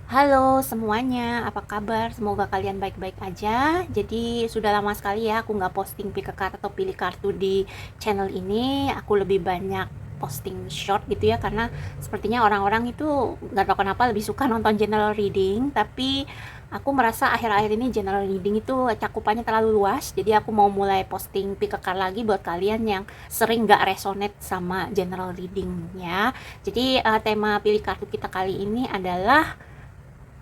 Halo semuanya, apa kabar? Semoga kalian baik-baik aja. Jadi sudah lama sekali ya aku nggak posting pick a card atau pilih kartu di channel ini. Aku lebih banyak posting short gitu ya, karena sepertinya orang-orang itu nggak tahu kenapa lebih suka nonton general reading. Tapi aku merasa akhir-akhir ini general reading itu cakupannya terlalu luas. Jadi aku mau mulai posting pick a card lagi buat kalian yang sering nggak resonate sama general reading ya. Jadi tema pilih kartu kita kali ini adalah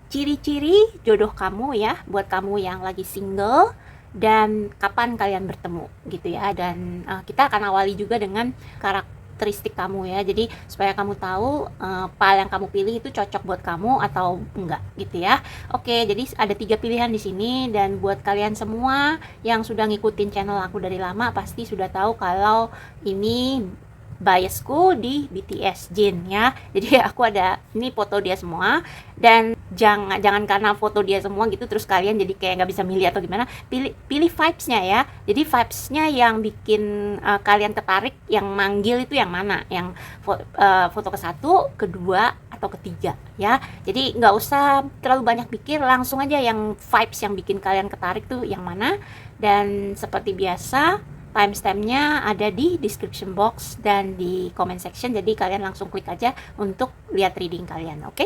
ciri-ciri jodoh kamu ya, buat kamu yang lagi single dan kapan kalian bertemu gitu ya. Dan kita akan awali juga dengan karakteristik kamu ya. Jadi supaya kamu tahu file yang kamu pilih itu cocok buat kamu atau enggak gitu ya. Oke, jadi ada 3 pilihan di sini, dan buat kalian semua yang sudah ngikutin channel aku dari lama pasti sudah tahu kalau ini biasku di BTS Jin ya. Jadi aku ada ini foto dia semua, dan jangan karena foto dia semua gitu terus kalian jadi kayak nggak bisa milih atau gimana. Pilih vibes-nya ya. Jadi vibes-nya yang bikin kalian tertarik, yang manggil itu yang mana, yang foto ke satu, kedua, atau ketiga ya. Jadi nggak usah terlalu banyak pikir, langsung aja yang vibes yang bikin kalian ketarik tuh yang mana. Dan seperti biasa, timestampnya ada di description box dan di comment section, jadi kalian langsung klik aja untuk lihat reading kalian, oke?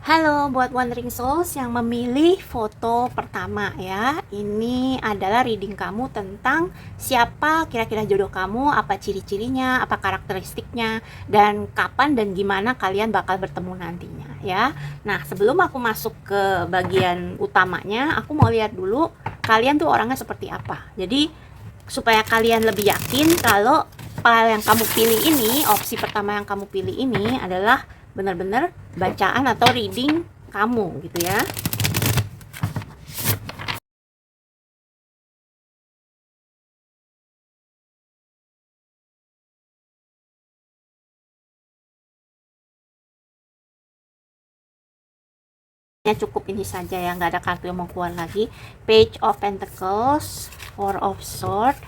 Halo buat Wandering Souls yang memilih foto pertama ya. Ini adalah reading kamu tentang siapa kira-kira jodoh kamu, apa ciri-cirinya, apa karakteristiknya, dan kapan dan gimana kalian bakal bertemu nantinya ya. Nah, sebelum aku masuk ke bagian utamanya, aku mau lihat dulu kalian tuh orangnya seperti apa. Jadi supaya kalian lebih yakin kalau file yang kamu pilih ini, opsi pertama yang kamu pilih ini adalah benar-benar bacaan atau reading kamu gitu ya. Cukup ini saja ya, nggak ada kartu yang mau keluar lagi. Page of Pentacles, Four of Swords,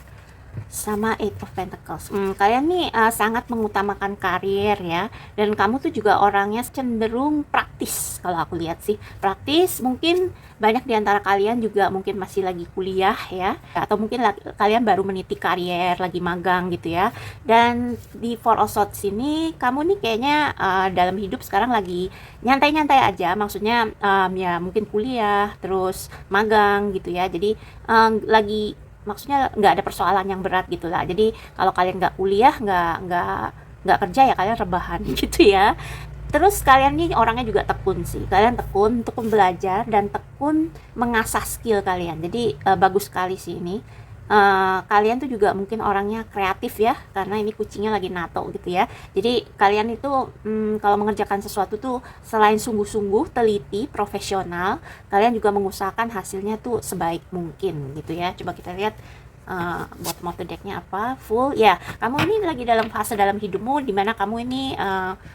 sama Eight of Pentacles. Kalian nih sangat mengutamakan karir ya, dan kamu tuh juga orangnya cenderung praktis. Kalau aku lihat sih praktis. Mungkin banyak di antara kalian juga mungkin masih lagi kuliah ya, atau mungkin kalian baru meniti karir, lagi magang gitu ya. Dan di Four of Swords ini kamu nih kayaknya dalam hidup sekarang lagi nyantai-nyantai aja. Maksudnya ya mungkin kuliah terus magang gitu ya. Jadi lagi, maksudnya nggak ada persoalan yang berat gitu lah. Jadi kalau kalian nggak kuliah, nggak kerja, ya kalian rebahan gitu ya. Terus kalian nih orangnya juga tekun sih. Kalian tekun belajar dan tekun mengasah skill kalian. Jadi bagus sekali sih ini. Kalian tuh juga mungkin orangnya kreatif ya, karena ini kucingnya lagi nato gitu ya. Jadi kalian itu kalau mengerjakan sesuatu tuh selain sungguh-sungguh, teliti, profesional, kalian juga mengusahakan hasilnya tuh sebaik mungkin gitu ya. Coba kita lihat buat moto decknya apa. Full ya, kamu ini lagi dalam fase dalam hidupmu dimana kamu ini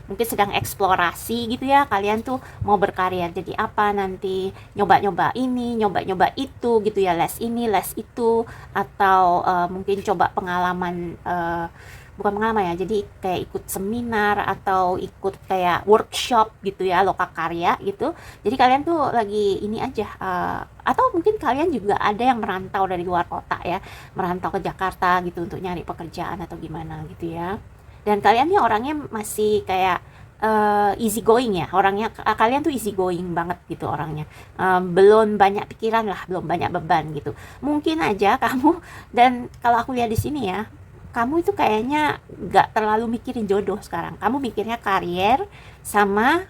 mungkin sedang eksplorasi gitu ya. Kalian tuh mau berkarya jadi apa nanti, nyoba-nyoba ini, nyoba-nyoba itu gitu ya, les ini les itu, atau mungkin coba pengalaman, bukan pengalaman ya, jadi kayak ikut seminar atau ikut kayak workshop gitu ya, lokakarya gitu. Jadi kalian tuh lagi ini aja, atau mungkin kalian juga ada yang merantau dari luar kota ya, merantau ke Jakarta gitu untuk nyari pekerjaan atau gimana gitu ya. Dan kalian nih orangnya masih kayak easy going ya, orangnya kalian tuh easy going banget gitu orangnya. Belum banyak pikiran lah, belum banyak beban gitu. Mungkin aja kamu, dan kalau aku lihat di sini ya, kamu itu kayaknya nggak terlalu mikirin jodoh sekarang. Kamu mikirnya karier sama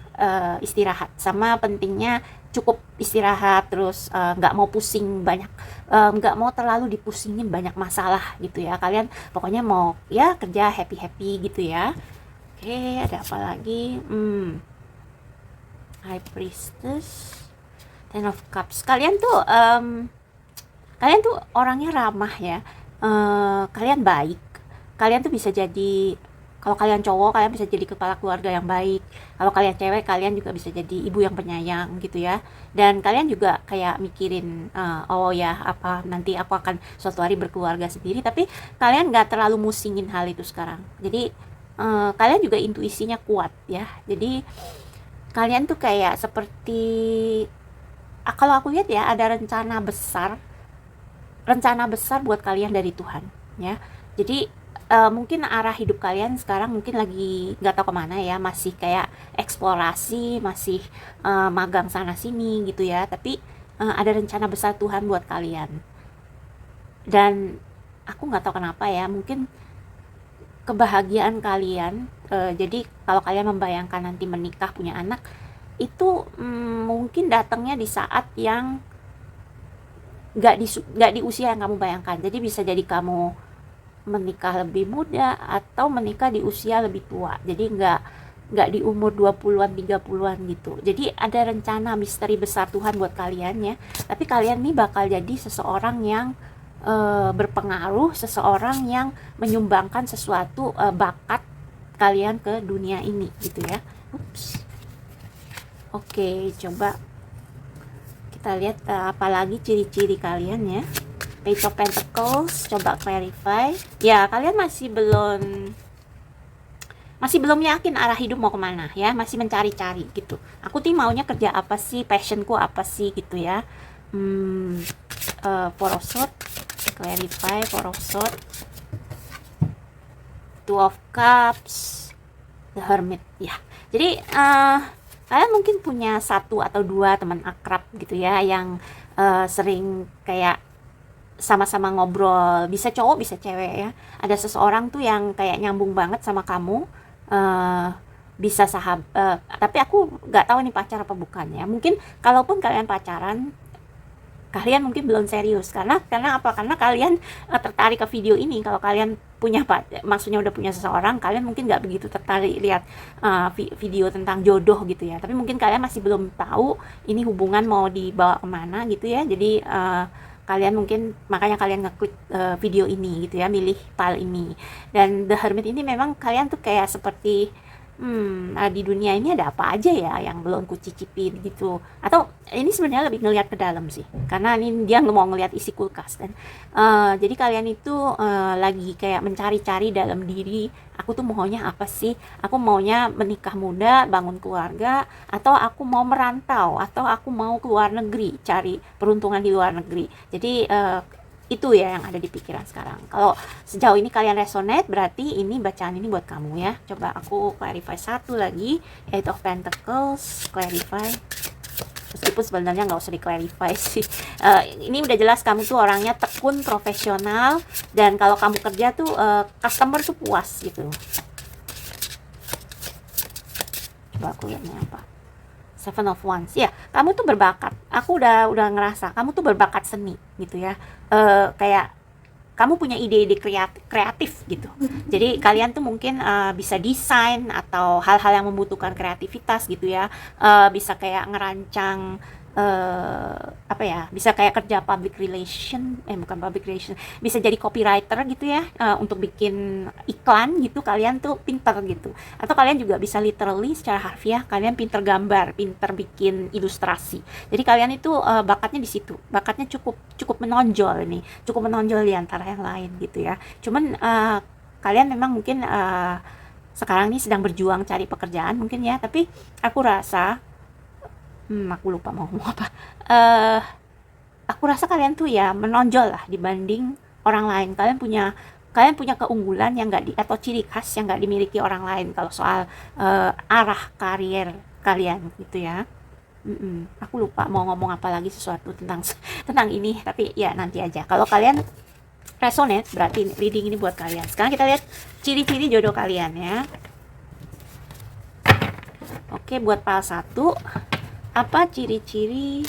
istirahat, sama pentingnya cukup istirahat, terus nggak mau pusing banyak, nggak mau terlalu dipusingin banyak masalah gitu ya. Kalian pokoknya mau ya kerja happy happy gitu ya. Oke, ada apa lagi? High Priestess, Ten of Cups. Kalian tuh orangnya ramah ya. Kalian baik. Kalian tuh bisa jadi, kalau kalian cowok kalian bisa jadi kepala keluarga yang baik. Kalau kalian cewek kalian juga bisa jadi ibu yang penyayang gitu ya. Dan kalian juga kayak mikirin oh ya, apa nanti aku akan suatu hari berkeluarga sendiri, tapi kalian nggak terlalu musingin hal itu sekarang. Jadi kalian juga intuisinya kuat ya. Jadi kalian tuh kayak seperti kalau aku lihat ya ada rencana besar buat kalian dari Tuhan ya. Jadi mungkin arah hidup kalian sekarang mungkin lagi nggak tahu kemana ya, masih kayak eksplorasi, masih magang sana sini gitu ya, tapi ada rencana besar Tuhan buat kalian. Dan aku nggak tahu kenapa ya, mungkin kebahagiaan kalian, jadi kalau kalian membayangkan nanti menikah punya anak itu mungkin datangnya di saat yang nggak di usia yang kamu bayangkan. Jadi bisa jadi kamu menikah lebih muda atau menikah di usia lebih tua. Jadi nggak di umur 20-an, 30-an gitu. Jadi ada rencana misteri besar Tuhan buat kalian ya. Tapi kalian nih bakal jadi seseorang yang berpengaruh, seseorang yang menyumbangkan sesuatu, bakat kalian ke dunia ini gitu ya. Ups. Oke, coba kita lihat apalagi ciri-ciri kalian ya. Page of Pentacles, coba clarify. Ya, kalian masih belum yakin arah hidup mau kemana ya, masih mencari-cari gitu. Aku tuh maunya kerja apa sih, passionku apa sih gitu ya. Four of Swords, clarify. Four of Swords, Two of Cups, The Hermit ya. Jadi kalian mungkin punya satu atau dua teman akrab gitu ya, yang sering kayak sama-sama ngobrol, bisa cowok bisa cewek ya. Ada seseorang tuh yang kayak nyambung banget sama kamu, bisa tapi aku nggak tahu nih pacar apa bukan ya. Mungkin kalaupun kalian pacaran, kalian mungkin belum serius karena apa? Karena kalian tertarik ke video ini. Kalau kalian maksudnya udah punya seseorang, kalian mungkin nggak begitu tertarik lihat video tentang jodoh gitu ya. Tapi mungkin kalian masih belum tahu ini hubungan mau dibawa kemana gitu ya. Jadi kalian mungkin makanya kalian ngeklik video ini gitu ya, milih file ini. Dan The Hermit ini memang kalian tuh kayak seperti di dunia ini ada apa aja ya yang belum kucicipin gitu. Atau ini sebenarnya lebih ngelihat ke dalam sih, karena ini dia mau ngelihat isi kulkas kan. Jadi kalian itu lagi kayak mencari-cari dalam diri, aku tuh maunya apa sih? Aku maunya menikah muda, bangun keluarga, atau aku mau merantau, atau aku mau keluar negeri, cari peruntungan di luar negeri. Jadi itu ya yang ada di pikiran sekarang. Kalau sejauh ini kalian resonate, berarti ini bacaan ini buat kamu ya. Coba aku clarify satu lagi, Eight of Pentacles, clarify. Meskipun sebenarnya nggak usah di-clarify sih. Ini udah jelas kamu tuh orangnya tekun, profesional, dan kalau kamu kerja tuh customer tuh puas gitu. Coba aku lihatnya apa. Seven of Wands ya, kamu tuh berbakat. Aku udah ngerasa kamu tuh berbakat seni gitu ya. Kayak kamu punya ide-ide kreatif gitu. Jadi kalian tuh mungkin bisa desain atau hal-hal yang membutuhkan kreativitas gitu ya. Bisa kayak ngerancang apa ya, bisa kayak kerja public relation, bukan public relation, bisa jadi copywriter gitu ya, untuk bikin iklan gitu. Kalian tuh pinter gitu. Atau kalian juga bisa literally secara harfiah, kalian pinter gambar, pinter bikin ilustrasi. Jadi kalian itu bakatnya di situ, bakatnya cukup menonjol nih, cukup menonjol di antara yang lain gitu ya. Cuman kalian memang mungkin sekarang ini sedang berjuang cari pekerjaan mungkin ya, tapi aku rasa aku lupa mau ngomong apa. Aku rasa kalian tuh ya menonjol lah dibanding orang lain. Kalian punya keunggulan yang atau ciri khas yang nggak dimiliki orang lain kalau soal arah karir kalian gitu ya. Aku lupa mau ngomong apa lagi sesuatu tentang ini, tapi ya nanti aja. Kalau kalian resonate, berarti reading ini buat kalian. Sekarang kita lihat ciri-ciri jodoh kalian ya. Oke, buat pal 1, apa ciri-ciri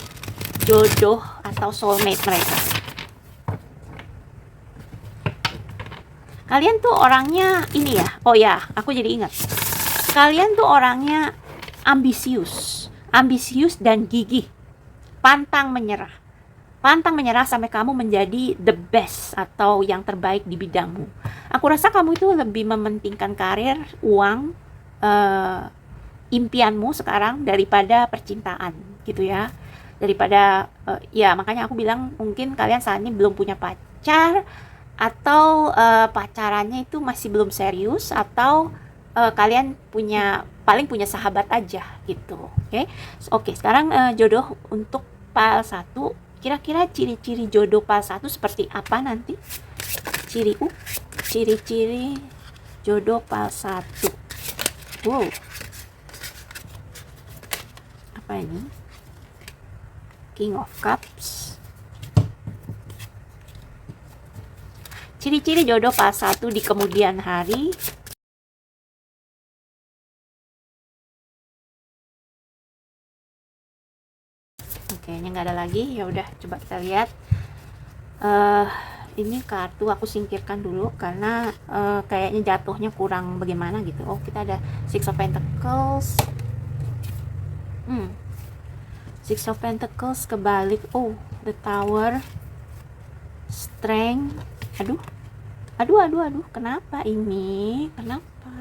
jodoh atau soulmate mereka? Kalian tuh orangnya ini ya. Oh ya, aku jadi ingat. Kalian tuh orangnya ambisius dan gigih. Pantang menyerah sampai kamu menjadi the best atau yang terbaik di bidangmu. Aku rasa kamu itu lebih mementingkan karir, uang, impianmu sekarang daripada percintaan gitu ya. Daripada ya makanya aku bilang mungkin kalian saat ini belum punya pacar, atau pacarannya itu masih belum serius, atau kalian paling punya sahabat aja gitu. Oke, sekarang jodoh untuk pile 1. Kira-kira ciri-ciri jodoh pile 1 seperti apa nanti? Ciri-ciri jodoh pile 1. Wow, apa ini? King of Cups. Ciri-ciri jodoh pile 1 di kemudian hari. Kayaknya nggak ada lagi. Ya udah, coba kita lihat. Ini kartu aku singkirkan dulu karena kayaknya jatuhnya kurang bagaimana gitu. Oh, kita ada Six of Pentacles. Six of Pentacles kebalik. Oh, the Tower. Strength. Aduh. Kenapa ini? Kenapa?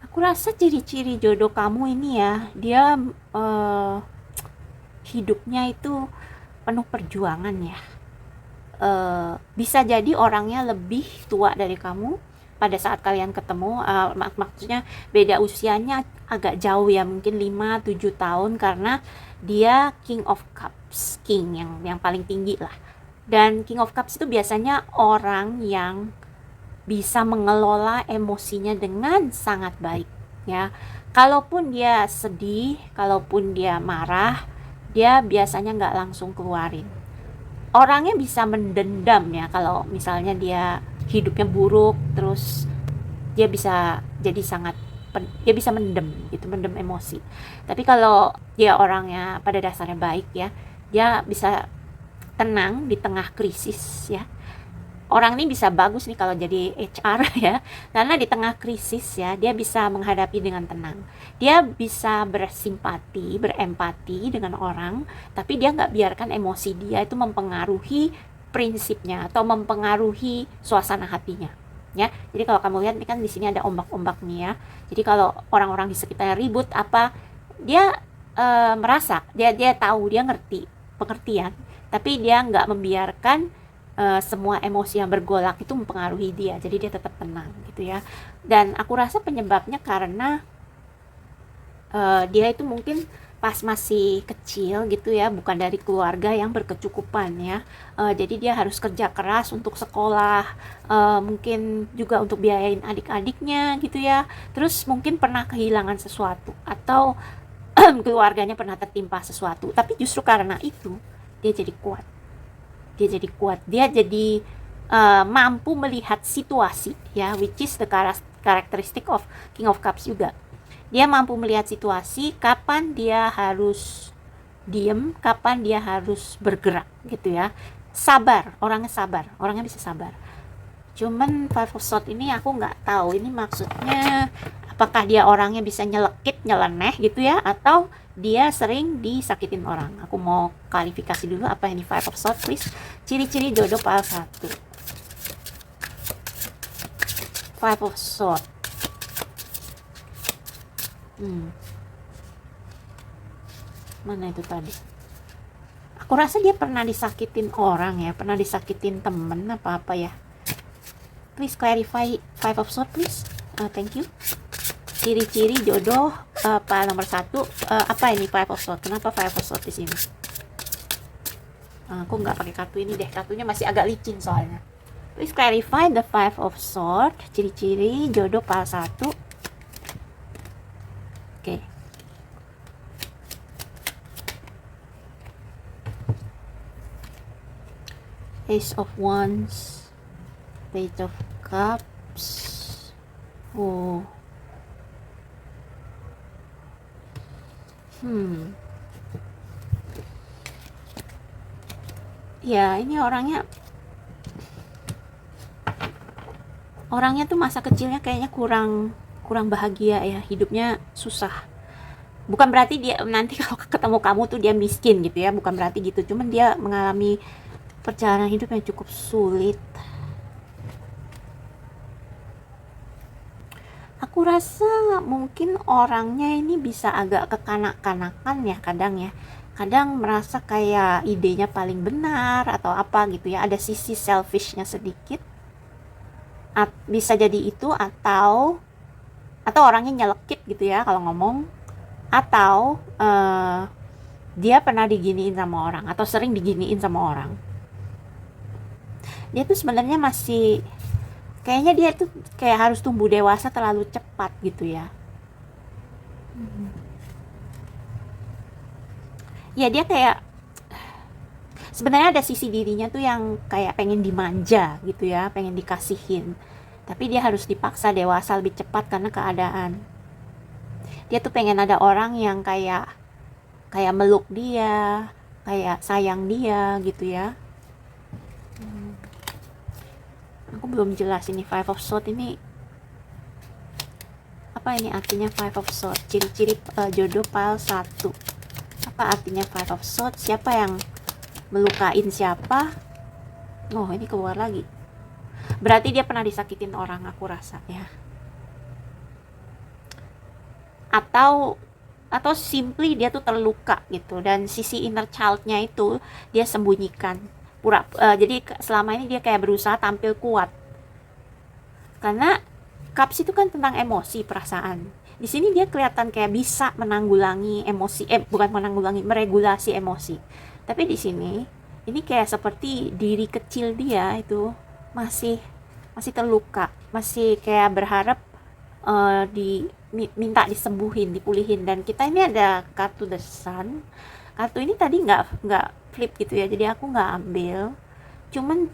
Aku rasa ciri-ciri jodoh kamu ini ya, dia hidupnya itu penuh perjuangan ya. Bisa jadi orangnya lebih tua dari kamu pada saat kalian ketemu, maksudnya beda usianya agak jauh ya, mungkin 5-7 tahun, karena dia King of Cups, King yang paling tinggi lah. Dan King of Cups itu biasanya orang yang bisa mengelola emosinya dengan sangat baik ya. Kalaupun dia sedih, kalaupun dia marah, dia biasanya nggak langsung keluarin. Orangnya bisa mendendam ya, kalau misalnya dia hidupnya buruk, terus dia bisa jadi dia bisa mendem gitu, mendem emosi. Tapi kalau dia orangnya pada dasarnya baik ya, dia bisa tenang di tengah krisis ya. Orang ini bisa bagus nih kalau jadi HR ya, karena di tengah krisis ya, dia bisa menghadapi dengan tenang. Dia bisa bersimpati, berempati dengan orang, tapi dia nggak biarkan emosi dia itu mempengaruhi prinsipnya atau mempengaruhi suasana hatinya. Ya, jadi kalau kamu lihat ini kan di sini ada ombak-ombak nih ya. Jadi kalau orang-orang di sekitarnya ribut apa, dia merasa, dia tahu, dia ngerti, pengertian, tapi dia nggak membiarkan semua emosi yang bergolak itu mempengaruhi dia, jadi dia tetap tenang gitu ya. Dan aku rasa penyebabnya karena dia itu mungkin pas masih kecil gitu ya, bukan dari keluarga yang berkecukupan ya. Jadi dia harus kerja keras untuk sekolah, mungkin juga untuk biayain adik-adiknya gitu ya. Terus mungkin pernah kehilangan sesuatu atau keluarganya pernah tertimpa sesuatu, tapi justru karena itu dia jadi kuat. Dia jadi mampu melihat situasi ya, which is the characteristic of King of Cups juga. Dia mampu melihat situasi, kapan dia harus diem, kapan dia harus bergerak gitu ya. Orangnya bisa sabar. Cuman Five of Swords ini aku nggak tahu ini maksudnya apakah dia orangnya bisa nyelekit, nyeleneh gitu ya, atau dia sering disakitin orang. Aku mau klarifikasi dulu apa ini Five of Swords, please. Ciri-ciri jodoh pile 1. Five of Swords. Mana itu tadi? Aku rasa dia pernah disakitin orang ya, pernah disakitin temen apa ya. Please clarify Five of Swords, please. Thank you. Ciri-ciri jodoh pile nomor 1, apa ini Five of Swords? Kenapa Five of Swords di sini? Aku nggak pakai kartu ini deh, kartunya masih agak licin soalnya. Please clarify the Five of Swords, ciri-ciri jodoh pile 1. Oke. Ace of Wands, Page of Cups. Oh. Ya, ini orangnya tuh masa kecilnya kayaknya kurang bahagia ya, hidupnya susah. Bukan berarti dia nanti kalau ketemu kamu tuh dia miskin gitu ya, bukan berarti gitu. Cuman dia mengalami perjalanan hidup yang cukup sulit. Aku rasa mungkin orangnya ini bisa agak kekanak-kanakan ya kadang ya, kadang merasa kayak idenya paling benar atau apa gitu ya, ada sisi selfishnya sedikit. Bisa jadi itu, atau orangnya nyelekit gitu ya kalau ngomong, atau dia pernah diginiin sama orang atau sering diginiin sama orang. Dia tuh sebenarnya masih, kayaknya dia tuh kayak harus tumbuh dewasa terlalu cepat gitu ya. Ya dia kayak sebenarnya ada sisi dirinya tuh yang kayak pengen dimanja gitu ya, pengen dikasihin. Tapi dia harus dipaksa dewasa lebih cepat karena keadaan. Dia tuh pengen ada orang yang kayak kayak meluk dia, kayak sayang dia gitu ya. Aku belum jelas ini Five of Swords ini apa ini artinya. Five of Swords, ciri-ciri jodoh pile 1. Apa artinya Five of Swords? Siapa yang melukain siapa? Oh, ini keluar lagi. Berarti dia pernah disakitin orang, aku rasa ya. Atau simply dia tuh terluka gitu, dan sisi inner child-nya itu dia sembunyikan. Jadi selama ini dia kayak berusaha tampil kuat. Karena Cups itu kan tentang emosi, perasaan. Di sini dia kelihatan kayak bisa menanggulangi emosi, bukan menanggulangi, meregulasi emosi. Tapi di sini ini kayak seperti diri kecil dia itu masih terluka, masih kayak berharap minta disembuhin, dipulihin. Dan kita ini ada kartu The Sun. Kartu ini tadi nggak flip gitu ya, jadi aku nggak ambil. Cuman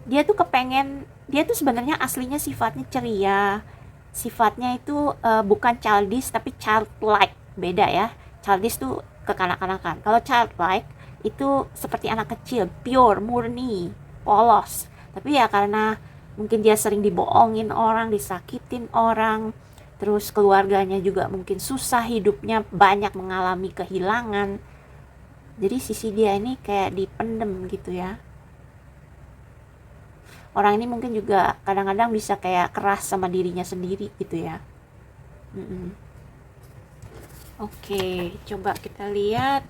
dia tuh sebenarnya aslinya sifatnya ceria, sifatnya itu bukan childish tapi childlike. Beda ya, childish tuh kekanak-kanakan, kalau childlike itu seperti anak kecil, pure, murni, polos. Tapi ya karena mungkin dia sering dibohongin orang, disakitin orang, terus keluarganya juga mungkin susah hidupnya, banyak mengalami kehilangan, jadi sisi dia ini kayak dipendem gitu ya. Orang ini mungkin juga kadang-kadang bisa kayak keras sama dirinya sendiri gitu ya. Oke, coba kita lihat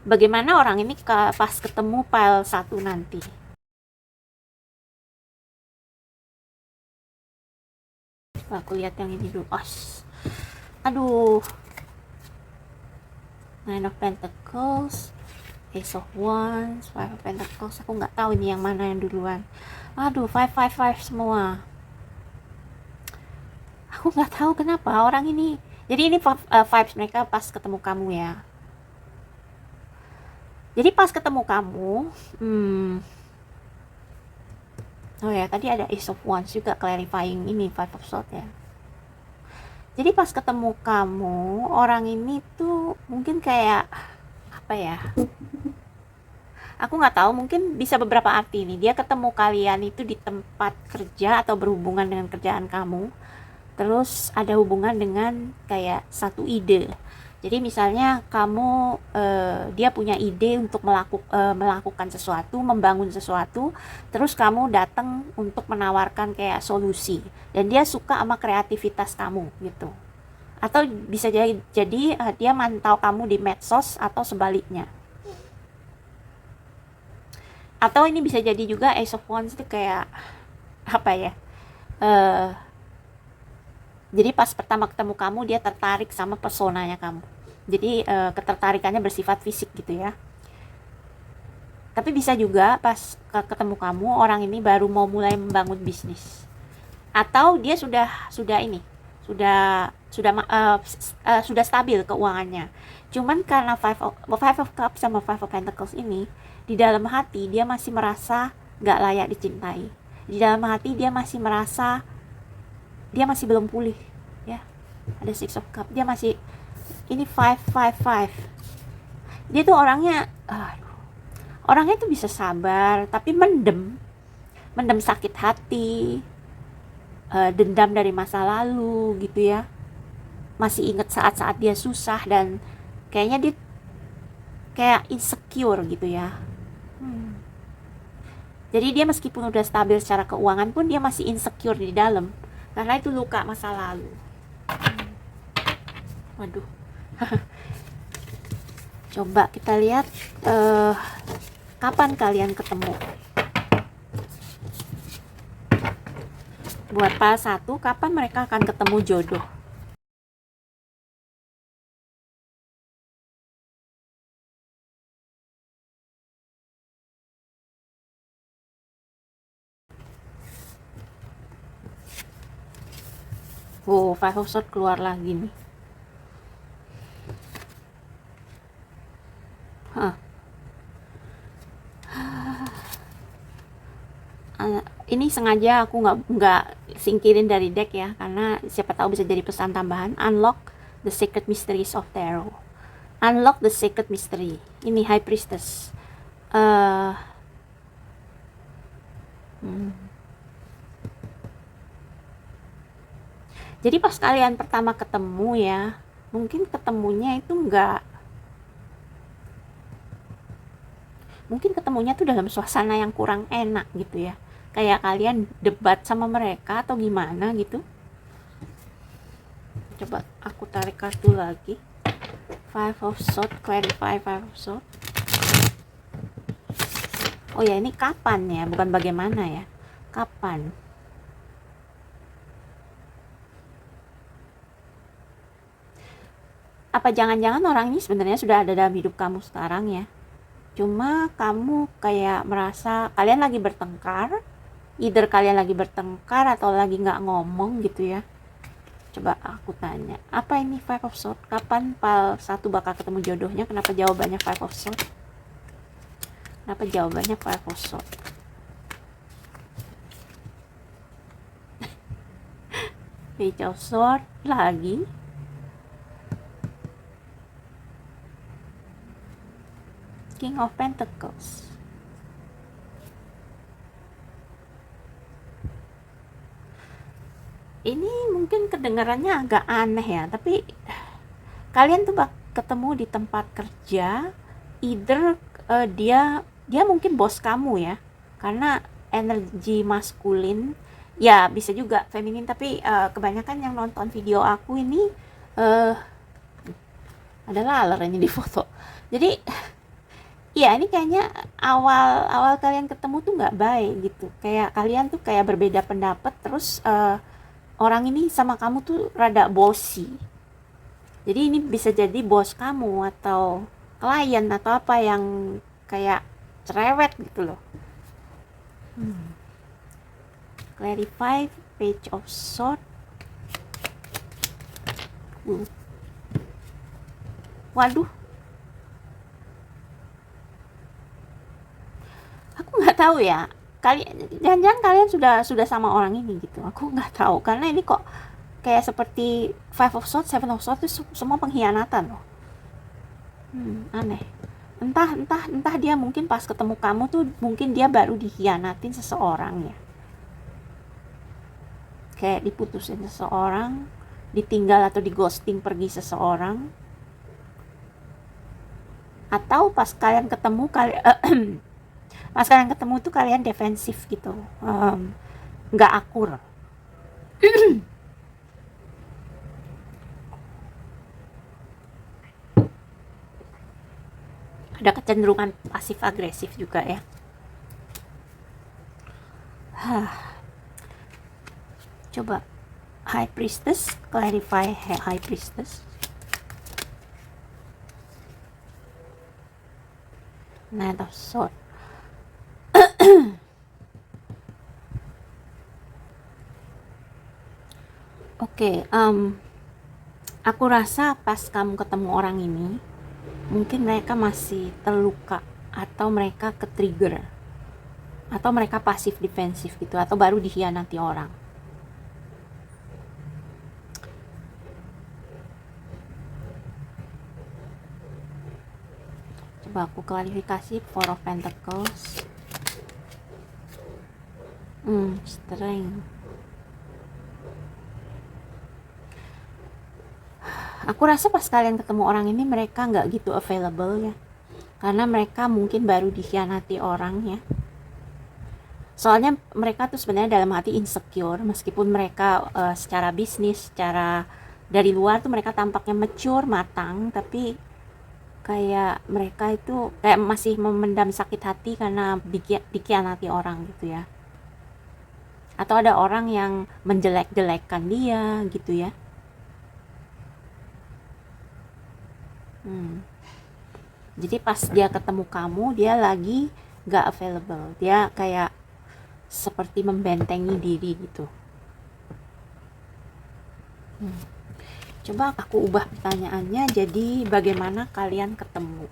bagaimana orang ini pas ketemu pile 1 nanti. Aku lihat yang ini dulu. Aduh, Nine of Pentacles, Ace of Wands, Five of Pentacles. Aku nggak tahu ini yang mana yang duluan. Aduh, 555 semua. Aku nggak tahu kenapa orang ini. Jadi ini vibes mereka pas ketemu kamu ya. Jadi pas ketemu kamu, oh ya, tadi ada Ace of Wands juga clarifying ini Five of Swords ya. Jadi pas ketemu kamu, orang ini tuh mungkin kayak apa ya? Aku nggak tahu, mungkin bisa beberapa arti nih. Dia ketemu kalian itu di tempat kerja atau berhubungan dengan kerjaan kamu. Terus ada hubungan dengan kayak satu ide. Jadi misalnya kamu, dia punya ide untuk melakukan sesuatu, membangun sesuatu, terus kamu datang untuk menawarkan kayak solusi, dan dia suka sama kreativitas kamu gitu. Atau bisa jadi dia mantau kamu di medsos atau sebaliknya. Atau ini bisa jadi juga Ace of Wands itu kayak apa ya? Jadi pas pertama ketemu kamu dia tertarik sama personanya kamu. Jadi ketertarikannya bersifat fisik gitu ya. Tapi bisa juga pas ketemu kamu orang ini baru mau mulai membangun bisnis. Atau dia sudah stabil keuangannya. Cuman karena Five of Cups sama Five of Pentacles ini, di dalam hati dia masih merasa gak layak dicintai. Di dalam hati dia masih merasa dia masih belum pulih ya. Ada Six of Cups, dia masih ini 555. Dia tuh orangnya tuh bisa sabar tapi mendem sakit hati, dendam dari masa lalu gitu ya. Masih inget saat-saat dia susah, dan kayaknya dia kayak insecure gitu ya. Jadi dia meskipun udah stabil secara keuangan pun dia masih insecure di dalam. karena itu luka masa lalu. Waduh. Coba kita lihat kapan kalian ketemu. Buat pas satu, kapan mereka akan ketemu jodoh? Oh, Five of Swords keluar lagi nih. Ini sengaja aku nggak singkirin dari deck ya, karena siapa tahu bisa jadi pesan tambahan. Unlock the secret mysteries of tarot. Unlock the secret mystery. Ini High Priestess. Jadi pas kalian pertama ketemu ya, mungkin ketemunya itu mungkin ketemunya tuh dalam suasana yang kurang enak gitu ya. Kayak kalian debat sama mereka atau gimana gitu. Coba aku tarik kartu lagi. Five of Swords, clarify Five of Swords. Oh ya, ini kapan ya, bukan bagaimana ya. Kapan? Apa jangan-jangan orang ini sebenarnya sudah ada dalam hidup kamu sekarang ya? Cuma kamu kayak merasa kalian lagi bertengkar, either kalian lagi bertengkar atau lagi nggak ngomong gitu ya. Coba aku tanya, apa ini Five of Swords? Kapan pal satu bakal ketemu jodohnya? Kenapa jawabannya Five of Swords? Kenapa jawabannya Five of Swords? Page of Swords lagi. King of Pentacles. Ini mungkin kedengarannya agak aneh ya, tapi kalian tuh ketemu di tempat kerja, either dia mungkin bos kamu ya, karena energi maskulin, ya bisa juga feminin, tapi kebanyakan yang nonton video aku ini ada laler ini di foto. Jadi ya ini kayaknya awal kalian ketemu tuh nggak baik gitu, kayak kalian tuh kayak berbeda pendapat, terus orang ini sama kamu tuh rada bossy. Jadi ini bisa jadi bos kamu atau klien atau apa yang kayak cerewet gitu loh. Clarify Page of Swords. Waduh, aku nggak tahu ya. Jangan-jangan kalian sudah sama orang ini gitu. Aku nggak tahu karena ini kok kayak seperti Five of Swords, Seven of Swords itu semua pengkhianatan loh. Aneh. Entah dia mungkin pas ketemu kamu tuh mungkin dia baru dikhianatin seseorang ya. Kayak diputusin seseorang, ditinggal atau di ghosting pergi seseorang. Atau pas kalian ketemu pas kalian ketemu tuh kalian defensif gitu, nggak akur. Ada kecenderungan pasif agresif juga ya. Coba High Priestess, clarify High Priestess. Knight of Swords. Oke, aku rasa pas kamu ketemu orang ini, mungkin mereka masih terluka, atau mereka ke-trigger, atau mereka pasif defensif gitu, atau baru dikhianati orang. Coba aku klarifikasi Four of Pentacles. Strength. Aku rasa pas kalian ketemu orang ini mereka nggak gitu available ya, karena mereka mungkin baru dikhianati orang ya. Soalnya mereka tuh sebenarnya dalam hati insecure, meskipun mereka secara bisnis, secara dari luar tuh mereka tampaknya mature, matang, tapi kayak mereka itu kayak masih memendam sakit hati karena dikhianati orang gitu ya. Atau ada orang yang menjelek-jelekkan dia gitu ya. Hmm. Jadi pas dia ketemu kamu, dia lagi gak available. Dia kayak seperti membentengi diri gitu. Coba aku ubah pertanyaannya jadi bagaimana kalian ketemu?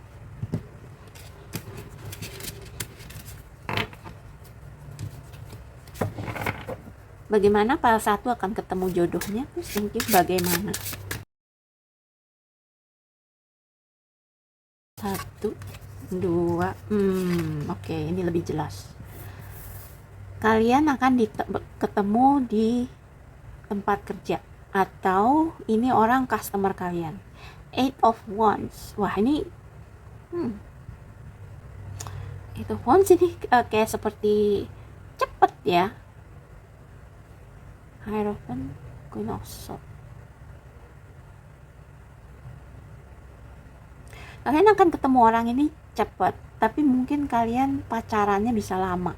Bagaimana file 1 akan ketemu jodohnya? Terus thinking bagaimana? 1, 2, oke, ini lebih jelas. Kalian akan ketemu di tempat kerja atau ini orang customer kalian. 8 of Wands. Wah, ini itu Wands ini kayak seperti cepet ya. Hierophant, Queen of Swords. Kalian akan ketemu orang ini cepat, tapi mungkin kalian pacarannya bisa lama.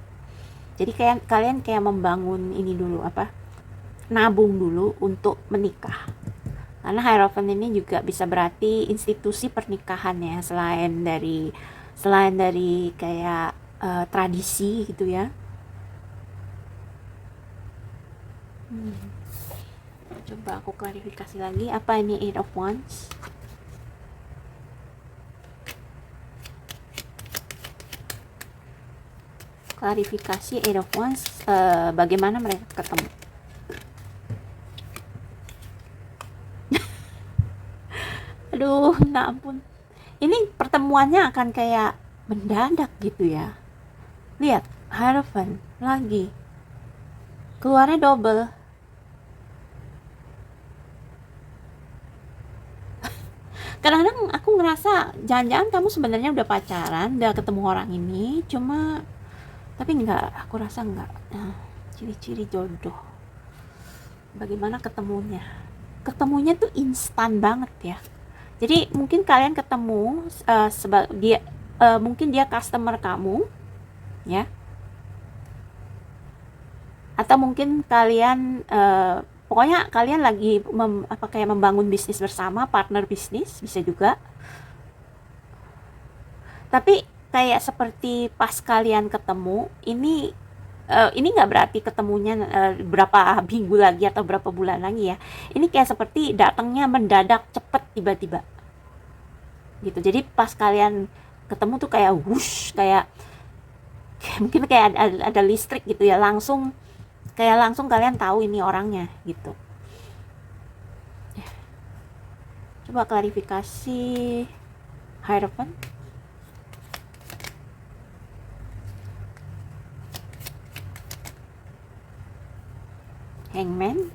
Jadi kalian kayak membangun ini dulu, nabung dulu untuk menikah. Karena Hierophant ini juga bisa berarti institusi pernikahan ya, selain dari kayak tradisi gitu ya. Coba aku klarifikasi lagi, apa ini 8 of Wands? Klarifikasi 8 of Wands, bagaimana mereka ketemu? Aduh, minta ampun. Ini pertemuannya akan kayak mendadak gitu ya. Lihat, Hierophant lagi. Keluarnya double. Kadang-kadang aku ngerasa jangan-jangan kamu sebenarnya udah pacaran, udah ketemu orang ini, tapi enggak, aku rasa enggak. Ciri-ciri jodoh. Bagaimana ketemunya? Ketemunya tuh instan banget ya. Jadi mungkin kalian ketemu mungkin dia customer kamu, ya. Atau mungkin kalian pokoknya kalian lagi kayak membangun bisnis bersama, partner bisnis bisa juga. Tapi kayak seperti pas kalian ketemu, ini nggak berarti ketemunya berapa minggu lagi atau berapa bulan lagi ya. Ini kayak seperti datangnya mendadak, cepet, tiba-tiba gitu. Jadi pas kalian ketemu tuh kayak wush, kayak mungkin kayak ada listrik gitu ya, langsung kalian tahu ini orangnya gitu. Coba klarifikasi Hierophant. Hangman,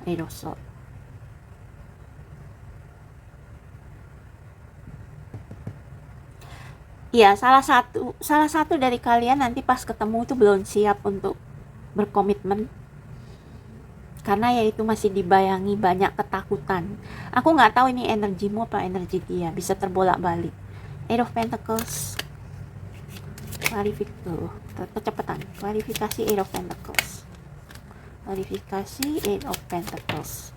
Erosot. Iya, salah satu dari kalian nanti pas ketemu itu belum siap untuk berkomitmen, karena ya itu masih dibayangi banyak ketakutan. Aku nggak tahu ini energimu apa energi dia, bisa terbolak-balik. Eight of Pentacles. Kecepatan. Klarifikasi 8 of Pentacles. Klarifikasi 8 of Pentacles.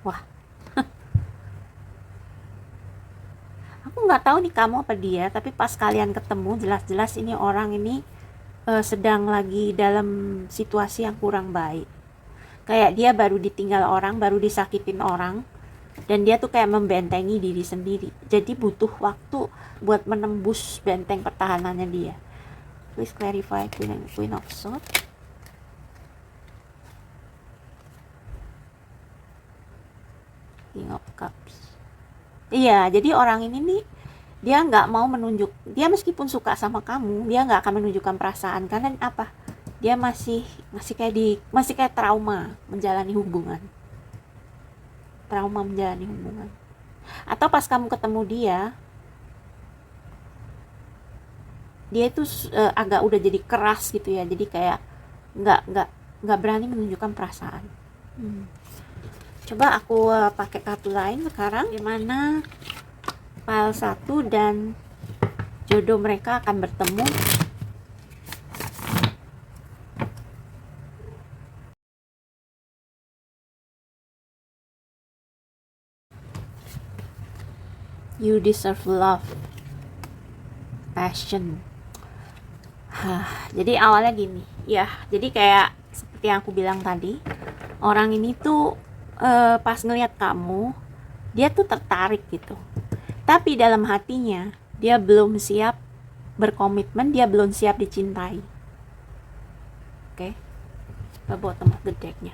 Wah. Aku nggak tahu nih kamu apa dia, tapi pas kalian ketemu jelas-jelas ini orang ini sedang lagi dalam situasi yang kurang baik. Kayak dia baru ditinggal orang, baru disakitin orang, dan dia tuh kayak membentengi diri sendiri. Jadi butuh waktu buat menembus benteng pertahanannya dia. Please clarify Queen of Swords. King of Cups. Iya, jadi orang ini nih dia nggak mau dia meskipun suka sama kamu, dia nggak akan menunjukkan perasaan karena apa? Dia masih kayak trauma menjalani hubungan. trauma menjalani hubungan. Atau pas kamu ketemu dia itu agak udah jadi keras gitu ya, jadi kayak nggak berani menunjukkan perasaan. Coba aku pakai kartu lain sekarang, gimana file 1 dan jodoh mereka akan bertemu. You deserve love, passion. Jadi awalnya gini ya, jadi kayak seperti yang aku bilang tadi, orang ini tuh pas ngelihat kamu, dia tuh tertarik gitu, tapi dalam hatinya dia belum siap berkomitmen, dia belum siap dicintai. Oke, the bottom of the decknya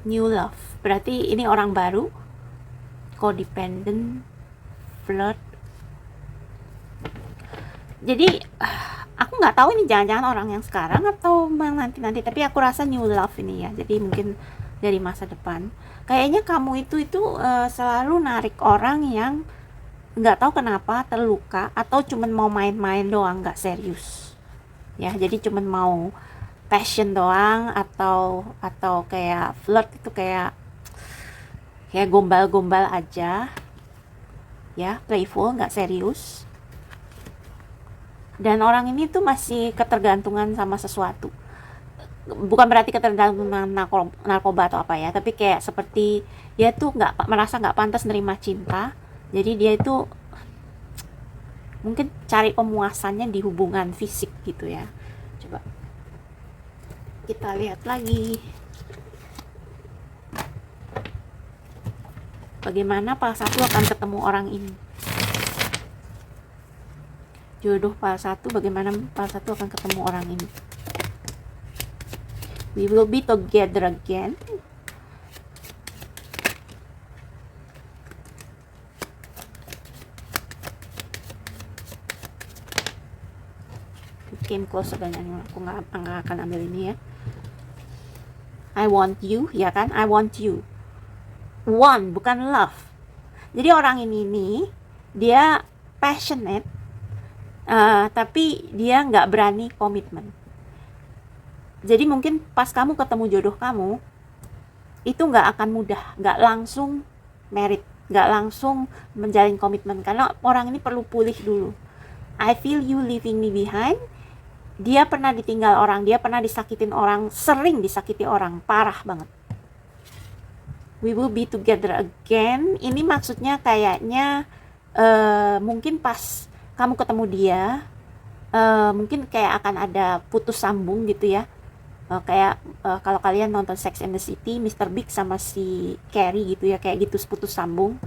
new love, berarti ini orang baru, codependent, flirt. Jadi aku nggak tahu ini jangan-jangan orang yang sekarang atau nanti, tapi aku rasa new love ini ya. Jadi mungkin dari masa depan. Kayaknya kamu itu selalu narik orang yang nggak tahu kenapa terluka, atau cuman mau main-main doang, nggak serius. Ya, jadi cuman mau passion doang, atau kayak flirt itu kayak gombal-gombal aja. Ya, playful, nggak serius. Dan orang ini tuh masih ketergantungan sama sesuatu. Bukan berarti ketergantungan narkoba atau apa ya, tapi kayak seperti dia tuh merasa nggak pantas nerima cinta. Jadi dia itu mungkin cari pemuasannya di hubungan fisik gitu ya. Coba kita lihat lagi bagaimana fase 1 akan ketemu orang ini. Jodoh fase 1, bagaimana fase 1 akan ketemu orang ini. We will be together again. Came closer dan aku nggak akan ambil ini ya. I want you, ya kan? I want you. Want, bukan love. Jadi orang ini nih, dia passionate, tapi dia nggak berani komitmen. Jadi mungkin pas kamu ketemu jodoh kamu, itu nggak akan mudah, nggak langsung married, nggak langsung menjalin komitmen, karena orang ini perlu pulih dulu. I feel you leaving me behind. Dia pernah ditinggal orang, dia pernah disakitin orang, sering disakiti orang, parah banget. We will be together again. Ini maksudnya kayaknya mungkin pas kamu ketemu dia, mungkin kayak akan ada putus sambung gitu ya. Kayak kalau kalian nonton Sex and the City, Mr. Big sama si Carrie gitu ya, kayak gitu putus sambung.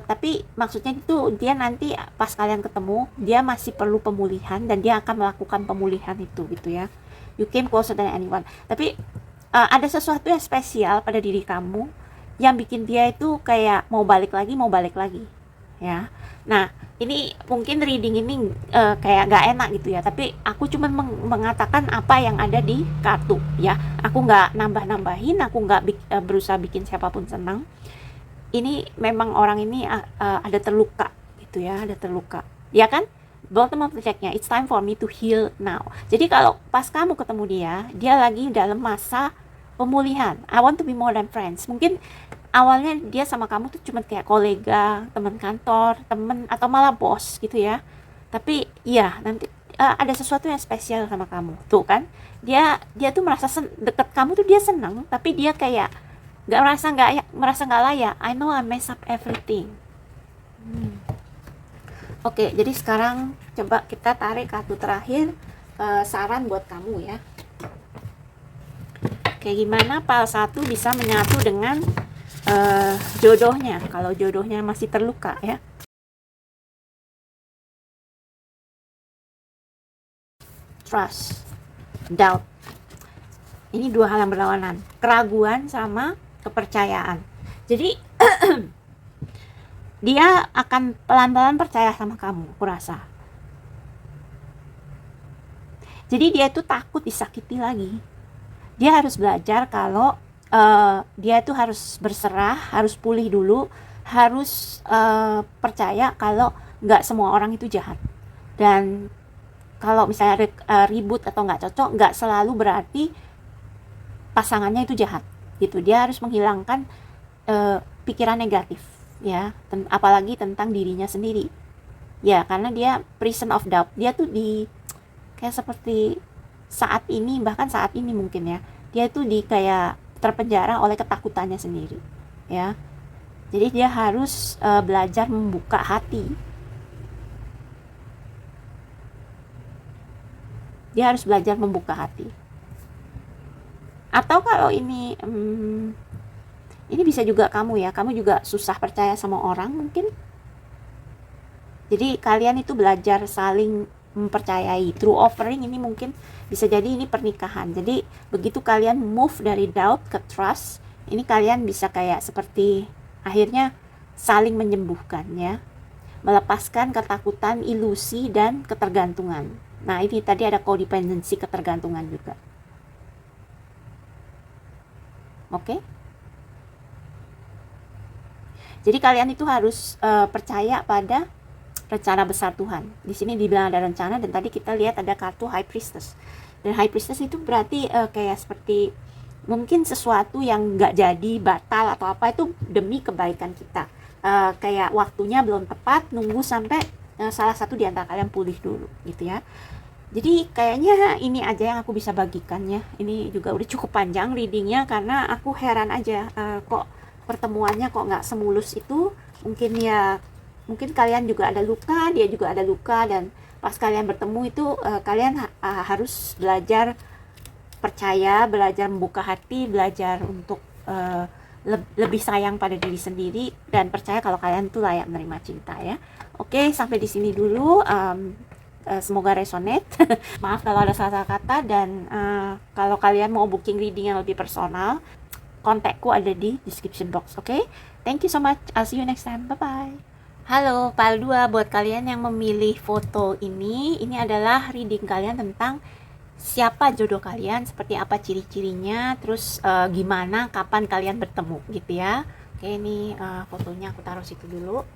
Tapi maksudnya itu dia nanti pas kalian ketemu, dia masih perlu pemulihan dan dia akan melakukan pemulihan itu gitu ya. You came closer than anyone. Tapi ada sesuatu yang spesial pada diri kamu yang bikin dia itu kayak mau balik lagi ya. Nah, ini mungkin reading ini kayak gak enak gitu ya, tapi aku cuma mengatakan apa yang ada di kartu ya. Aku gak nambah-nambahin, aku gak berusaha bikin siapapun senang. Ini memang orang ini ada terluka gitu ya, ada terluka. Ya kan? Bottom of the deck-nya, it's time for me to heal now. Jadi kalau pas kamu ketemu dia lagi dalam masa pemulihan. I want to be more than friends. Mungkin awalnya dia sama kamu tuh cuma kayak kolega, teman kantor, teman atau malah bos gitu ya. Tapi iya, nanti ada sesuatu yang spesial sama kamu. Tuh kan? Dia tuh merasa deket kamu tuh dia senang, tapi dia kayak merasa nggak layak. I know I mess up everything. Oke, jadi sekarang coba kita tarik kartu terakhir, saran buat kamu ya. Kayak gimana fase 1 bisa menyatu dengan jodohnya, kalau jodohnya masih terluka ya. Trust, doubt. Ini dua hal yang berlawanan, keraguan sama kepercayaan. Jadi dia akan pelan-pelan percaya sama kamu, aku rasa. Jadi dia itu takut disakiti lagi. Dia harus belajar kalau dia tuh harus berserah, harus pulih dulu, harus percaya kalau nggak semua orang itu jahat. Dan kalau misalnya ribut atau nggak cocok, nggak selalu berarti pasangannya itu jahat gitu. Dia harus menghilangkan pikiran negatif ya, apalagi tentang dirinya sendiri ya, karena dia prison of doubt. Dia tuh di kayak seperti saat ini, bahkan saat ini mungkin ya, dia tuh di kayak terpenjara oleh ketakutannya sendiri ya. Jadi dia harus belajar membuka hati. Dia harus belajar membuka hati. Atau kalau ini bisa juga kamu ya, kamu juga susah percaya sama orang mungkin. Jadi kalian itu belajar saling mempercayai. True offering ini mungkin bisa jadi ini pernikahan. Jadi begitu kalian move dari doubt ke trust, ini kalian bisa kayak seperti akhirnya saling menyembuhkan ya. Melepaskan ketakutan, ilusi, dan ketergantungan. Nah ini tadi ada codependency, ketergantungan juga. Oke? Jadi kalian itu harus percaya pada rencana besar Tuhan. Di sini dibilang ada rencana, dan tadi kita lihat ada kartu High Priestess. Dan High Priestess itu berarti kayak seperti mungkin sesuatu yang nggak jadi, batal atau apa, itu demi kebaikan kita. Kayak waktunya belum tepat, nunggu sampai salah satu di antara kalian pulih dulu gitu ya. Jadi kayaknya ini aja yang aku bisa bagikan ya. Ini juga udah cukup panjang readingnya, karena aku heran aja kok pertemuannya kok nggak semulus itu. Mungkin kalian juga ada luka, dia juga ada luka, dan pas kalian bertemu itu kalian harus belajar percaya, belajar membuka hati, belajar untuk lebih sayang pada diri sendiri, dan percaya kalau kalian tuh layak menerima cinta ya. Oke, sampai di sini dulu. Semoga resonate. Maaf kalau ada salah kata, dan kalau kalian mau booking reading yang lebih personal, kontakku ada di description box. Oke, thank you so much. I'll see you next time. Bye bye. Halo Pal 2, buat kalian yang memilih foto ini adalah reading kalian tentang siapa jodoh kalian, seperti apa ciri-cirinya, terus gimana, kapan kalian bertemu gitu ya. Oke, ini fotonya aku taruh situ dulu.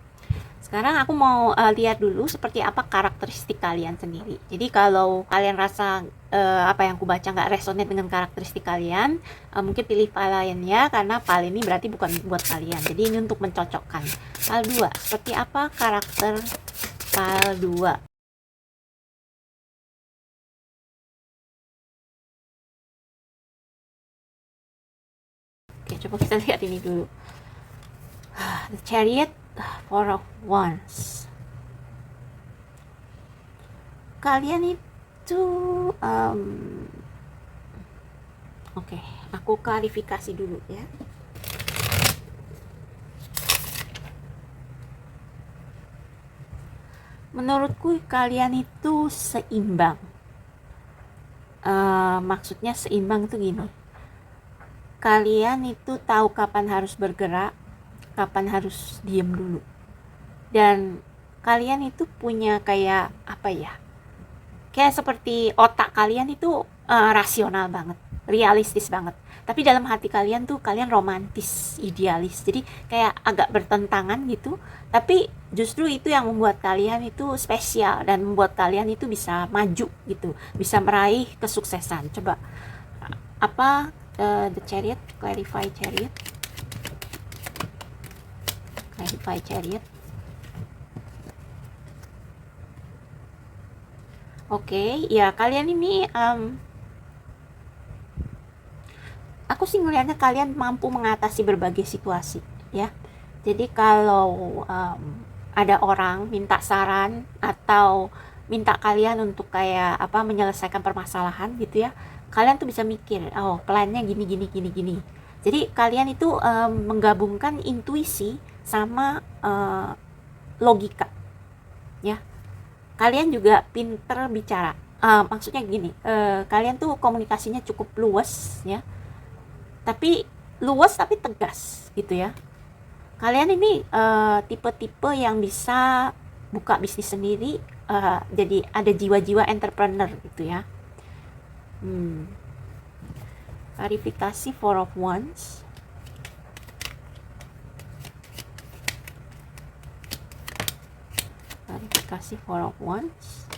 Sekarang aku mau lihat dulu seperti apa karakteristik kalian sendiri. Jadi kalau kalian rasa apa yang aku baca nggak resonate dengan karakteristik kalian, mungkin pilih file lain ya, karena file ini berarti bukan buat kalian. Jadi ini untuk mencocokkan. File 2, seperti apa karakter file 2? Oke, coba kita lihat ini dulu. The Chariot, Four of Wands. Kalian itu oke, aku klarifikasi dulu ya. Menurutku kalian itu seimbang. Maksudnya seimbang itu gini. Kalian itu tahu kapan harus bergerak, kapan harus diem dulu. Dan kalian itu punya kayak apa ya, kayak seperti otak kalian itu rasional banget, realistis banget, tapi dalam hati kalian tuh kalian romantis, idealis. Jadi kayak agak bertentangan gitu, tapi justru itu yang membuat kalian itu spesial dan membuat kalian itu bisa maju gitu, bisa meraih kesuksesan. Coba apa the Chariot, clarify Chariot. Oke, ya kalian ini aku sih ngelihatnya kalian mampu mengatasi berbagai situasi ya. Jadi kalau ada orang minta saran atau minta kalian untuk kayak apa menyelesaikan permasalahan gitu ya, kalian tuh bisa mikir, oh plannya gini gini gini gini. Jadi kalian itu menggabungkan intuisi sama logika ya. Kalian juga pinter bicara, maksudnya gini, kalian tuh komunikasinya cukup luas ya, tapi luas tapi tegas gitu ya. Kalian ini tipe-tipe yang bisa buka bisnis sendiri, jadi ada jiwa-jiwa entrepreneur gitu ya. Klarifikasi Four of Wands. Klarifikasi Four of Wands.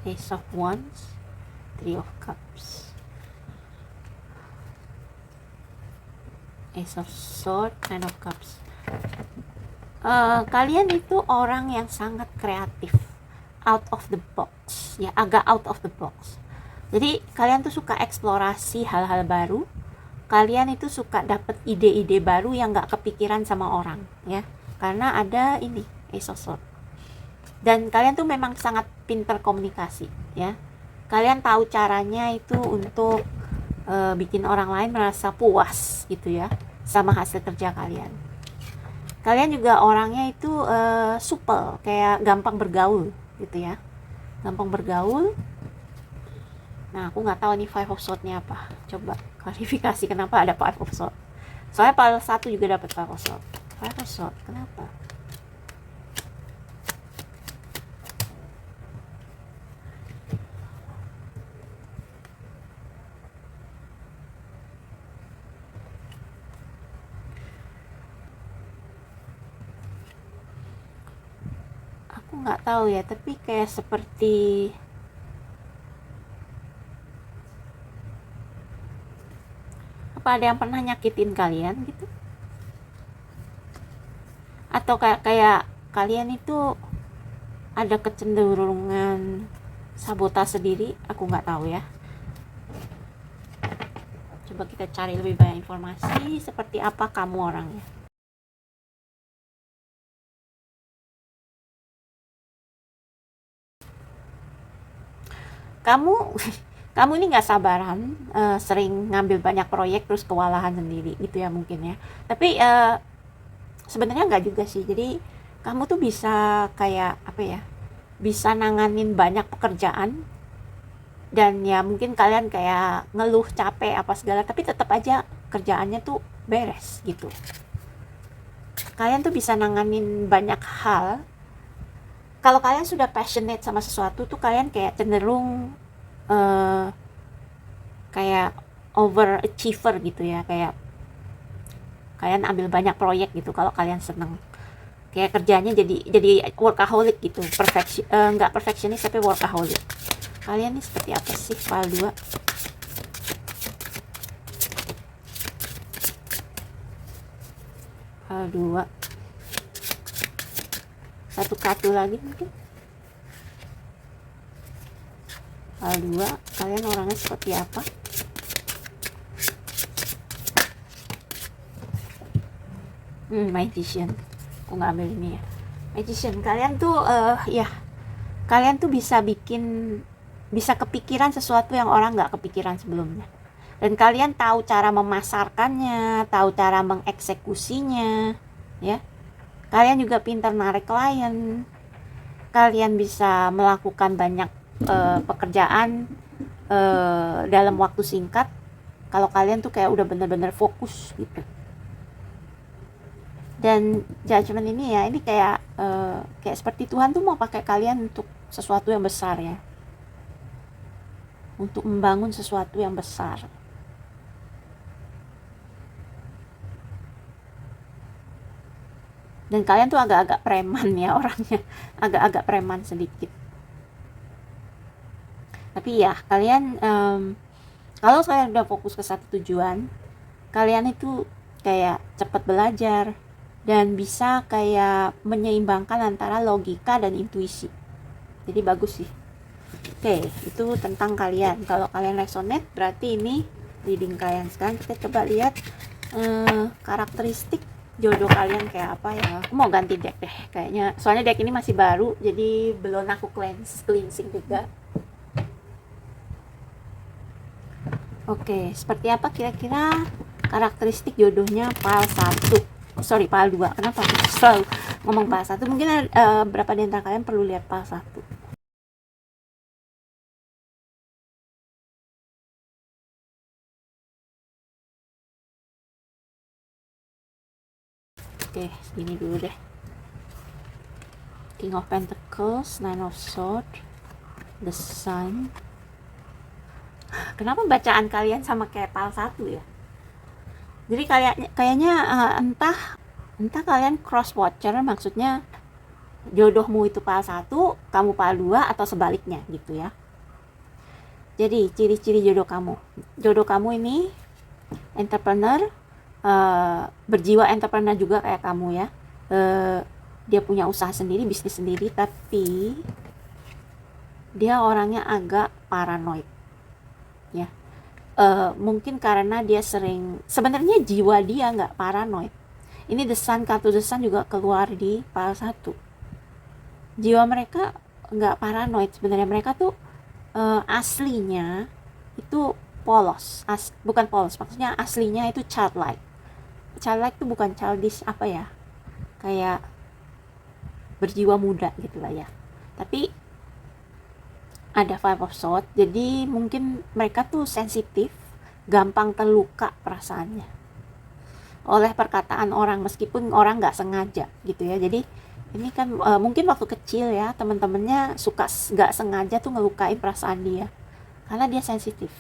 Ace of Wands. Three of Cups. Ace of Swords. Nine of Cups. Kalian itu orang yang sangat kreatif, out of the box, ya, agak out of the box. Jadi kalian tuh suka eksplorasi hal-hal baru. Kalian itu suka dapet ide-ide baru yang gak kepikiran sama orang, ya, karena ada ini Ace of Swords. Dan kalian tuh memang sangat pintar komunikasi, ya. Kalian tahu caranya itu untuk bikin orang lain merasa puas gitu ya sama hasil kerja kalian. Kalian juga orangnya itu supel, kayak gampang bergaul gitu ya, gampang bergaul. Nah, aku nggak tahu nih Five of Swords-nya apa. Coba klarifikasi kenapa ada Five of Swords. Soalnya pile 1 juga dapat Five of Swords. Five of Swords, kenapa? Aku nggak tahu ya, tapi kayak seperti apa, ada yang pernah nyakitin kalian gitu, atau kayak kalian itu ada kecenderungan sabotase sendiri. Aku nggak tahu ya. Coba kita cari lebih banyak informasi seperti apa kamu orangnya. Kamu kamu ini nggak sabaran, sering ngambil banyak proyek terus kewalahan sendiri gitu ya mungkin ya. Tapi sebenarnya nggak juga sih. Jadi kamu tuh bisa kayak apa ya, bisa nanganin banyak pekerjaan, dan ya mungkin kalian kayak ngeluh capek apa segala, tapi tetap aja kerjaannya tuh beres gitu. Kalian tuh bisa nanganin banyak hal. Kalau kalian sudah passionate sama sesuatu tuh kalian kayak cenderung kayak overachiever gitu ya, kayak kalian ambil banyak proyek gitu kalau kalian seneng. Kayak kerjanya jadi workaholic gitu, nggak perfectionist tapi workaholic. Kalian nih seperti apa sih file 2? File 2. Satu kartu lagi mungkin. File 2, kalian orangnya seperti apa? Magician. Aku nggak ambil ini ya. Magician, kalian tuh ya, kalian tuh bisa kepikiran sesuatu yang orang nggak kepikiran sebelumnya. Dan kalian tahu cara memasarkannya, tahu cara mengeksekusinya, ya. Kalian juga pintar narik klien. Kalian bisa melakukan banyak pekerjaan dalam waktu singkat. Kalau kalian tuh kayak udah bener-bener fokus gitu. Dan judgment ini ya, ini kayak seperti Tuhan tuh mau pakai kalian untuk sesuatu yang besar ya, untuk membangun sesuatu yang besar. Dan kalian tuh agak-agak preman ya orangnya, agak-agak preman sedikit. Tapi ya kalian kalau kalian udah fokus ke satu tujuan, kalian itu kayak cepat belajar dan bisa kayak menyeimbangkan antara logika dan intuisi. Jadi bagus sih. Oke, itu tentang kalian. Kalau kalian resonate, berarti ini reading kalian. Sekarang kita coba lihat karakteristik jodoh kalian kayak apa ya. Aku mau ganti deck deh kayaknya. Soalnya deck ini masih baru, jadi belum aku cleansing juga. Oke, seperti apa kira-kira karakteristik jodohnya pile 1? Sorry, pile 2. Kenapa selalu ngomong pile 1? Mungkin berapa di antara kalian perlu lihat pile 1. Oke, segini dulu deh. King of Pentacles, Nine of Swords, The Sun. Kenapa bacaan kalian sama kayak pal satu ya? Jadi kayaknya entah kalian cross watcher, maksudnya jodohmu itu pal satu, kamu pal dua, atau sebaliknya gitu ya. Jadi ciri-ciri jodoh kamu ini entrepreneur, berjiwa entrepreneur juga kayak kamu ya. Dia punya usaha sendiri, bisnis sendiri, tapi dia orangnya agak paranoid ya. Mungkin karena dia sebenarnya jiwa dia nggak paranoid. Ini The Sun, kartu The Sun juga keluar di pal satu. Jiwa mereka nggak paranoid, sebenarnya mereka tuh aslinya itu polos, bukan polos, maksudnya aslinya itu childlike. Childlike itu bukan childish apa ya, kayak berjiwa muda gitu lah ya. Tapi ada Five of Swords, jadi mungkin mereka tuh sensitif, gampang terluka perasaannya oleh perkataan orang, meskipun orang nggak sengaja gitu ya. Jadi ini kan mungkin waktu kecil ya teman-temannya suka nggak sengaja tuh ngelukain perasaan dia karena dia sensitif.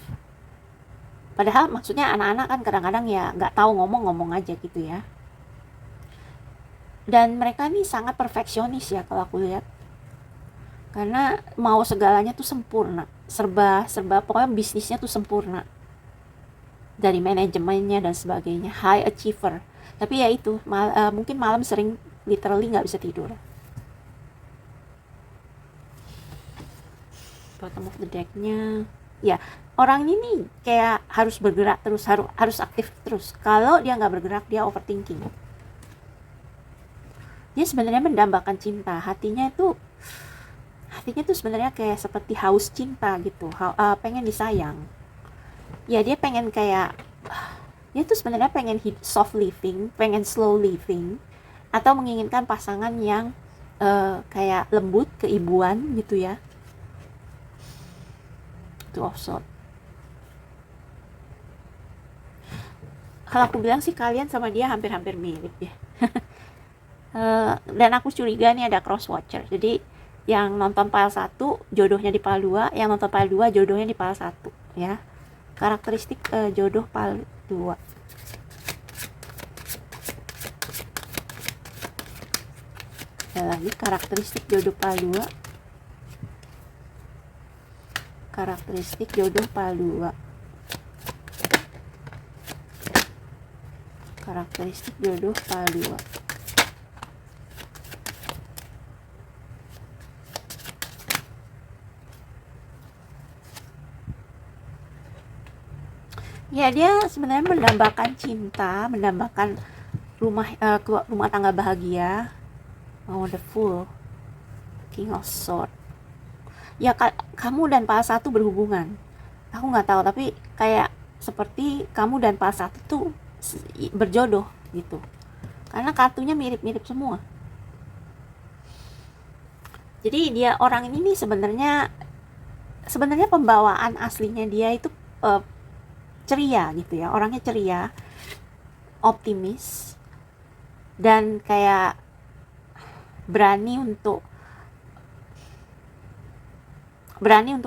Padahal maksudnya anak-anak kan kadang-kadang ya nggak tahu ngomong aja gitu ya. Dan mereka nih sangat perfeksionis ya kalau aku lihat, karena mau segalanya tuh sempurna, serba pokoknya bisnisnya tuh sempurna, dari manajemennya dan sebagainya, high achiever. Tapi ya itu mungkin malam sering literally nggak bisa tidur. Bottom of the deck-nya ya, orang ini kayak harus bergerak terus, harus aktif terus. Kalau dia nggak bergerak, dia overthinking. Dia sebenarnya mendambakan cinta, hatinya tuh sebenarnya kayak seperti haus cinta gitu, pengen disayang ya. Dia pengen kayak dia tuh sebenarnya pengen soft living, pengen slow living, atau menginginkan pasangan yang kayak lembut, keibuan gitu ya. Two of Swords. Kalau aku bilang sih kalian sama dia hampir-hampir mirip ya. Dan aku curiga nih ada cross watcher. Jadi yang nonton pile 1 jodohnya di pile 2, yang nonton pile 2 jodohnya di pile 1 ya. Karakteristik jodoh pile 2. Lagi karakteristik jodoh pile 2. Karakteristik jodoh pile 2. Karakteristik jodoh pile 2. Ya, dia sebenarnya mendambakan cinta, mendambakan rumah tangga bahagia. Wonderful. King of Swords. Ya, kamu dan pal 1 berhubungan. Aku nggak tahu, tapi kayak seperti kamu dan pal 1 tuh berjodoh gitu. Karena kartunya mirip-mirip semua. Jadi dia orang ini nih sebenarnya pembawaan aslinya dia itu ceria gitu ya, orangnya ceria, optimis, dan kayak berani untuk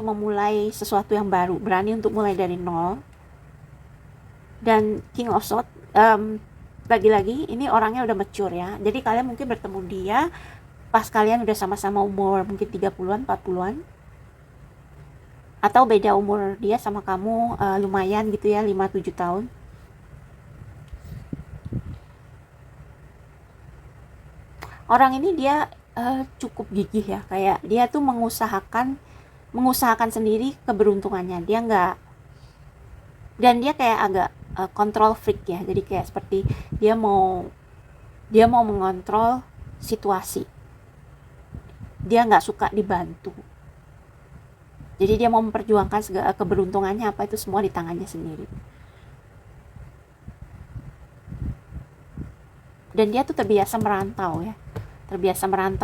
memulai sesuatu yang baru, berani untuk mulai dari nol. Dan King of Swords, lagi-lagi ini orangnya udah mature ya, jadi kalian mungkin bertemu dia pas kalian udah sama-sama umur mungkin 30-an, 40-an, atau beda umur dia sama kamu lumayan gitu ya, 5-7 tahun. Orang ini dia cukup gigih ya, kayak dia tuh mengusahakan sendiri keberuntungannya. Dan dia kayak agak control freak ya, jadi kayak seperti dia mau mengontrol situasi, dia nggak suka dibantu. Jadi dia mau memperjuangkan segala keberuntungannya, apa itu semua di tangannya sendiri. Dan dia tuh terbiasa merantau ya,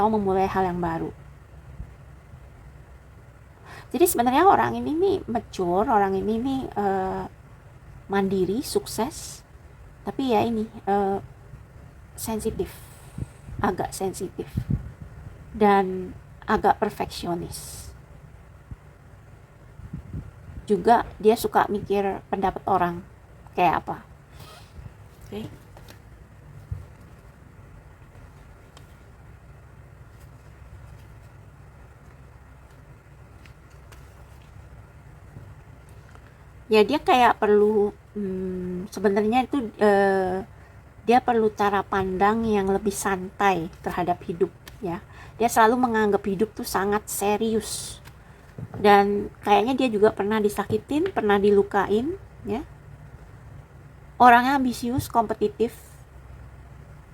memulai hal yang baru. Jadi sebenarnya orang ini nih mature, orang ini nih mandiri, sukses, tapi ya ini sensitif, agak sensitif. dan agak perfeksionis. Juga dia suka mikir pendapat orang kayak apa. Oke. Ya dia kayak perlu sebenarnya itu dia perlu cara pandang yang lebih santai terhadap hidup ya. Dia selalu menganggap hidup tuh sangat serius. Dan kayaknya dia juga pernah disakitin, pernah dilukain ya. Orangnya ambisius, kompetitif,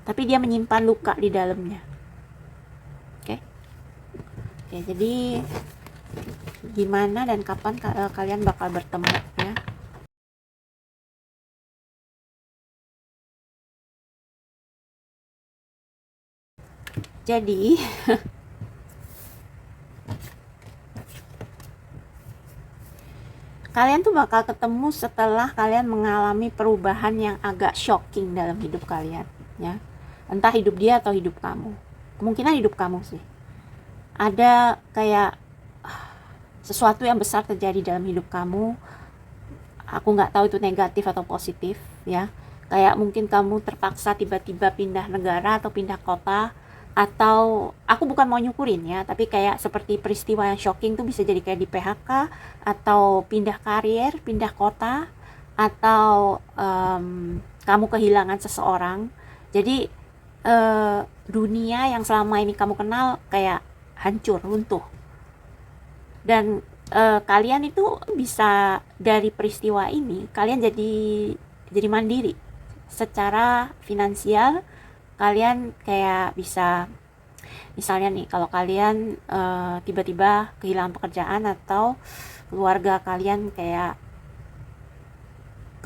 tapi dia menyimpan luka di dalamnya. Oke. Oke, jadi gimana dan kapan kalian bakal bertemu ya? Jadi kalian tuh bakal ketemu setelah kalian mengalami perubahan yang agak shocking dalam hidup kalian ya. Entah hidup dia atau hidup kamu. Kemungkinan hidup kamu sih. Ada kayak sesuatu yang besar terjadi dalam hidup kamu. Aku nggak tahu itu negatif atau positif ya. Kayak mungkin kamu terpaksa tiba-tiba pindah negara atau pindah kota, atau aku bukan mau nyukurin ya, tapi kayak seperti peristiwa yang shocking tuh bisa jadi kayak di PHK, atau pindah karier, pindah kota, atau kamu kehilangan seseorang. Jadi dunia yang selama ini kamu kenal kayak hancur, runtuh. Dan kalian itu bisa dari peristiwa ini kalian jadi mandiri secara finansial. Kalian kayak bisa, misalnya nih, kalau kalian tiba-tiba kehilangan pekerjaan atau keluarga kalian kayak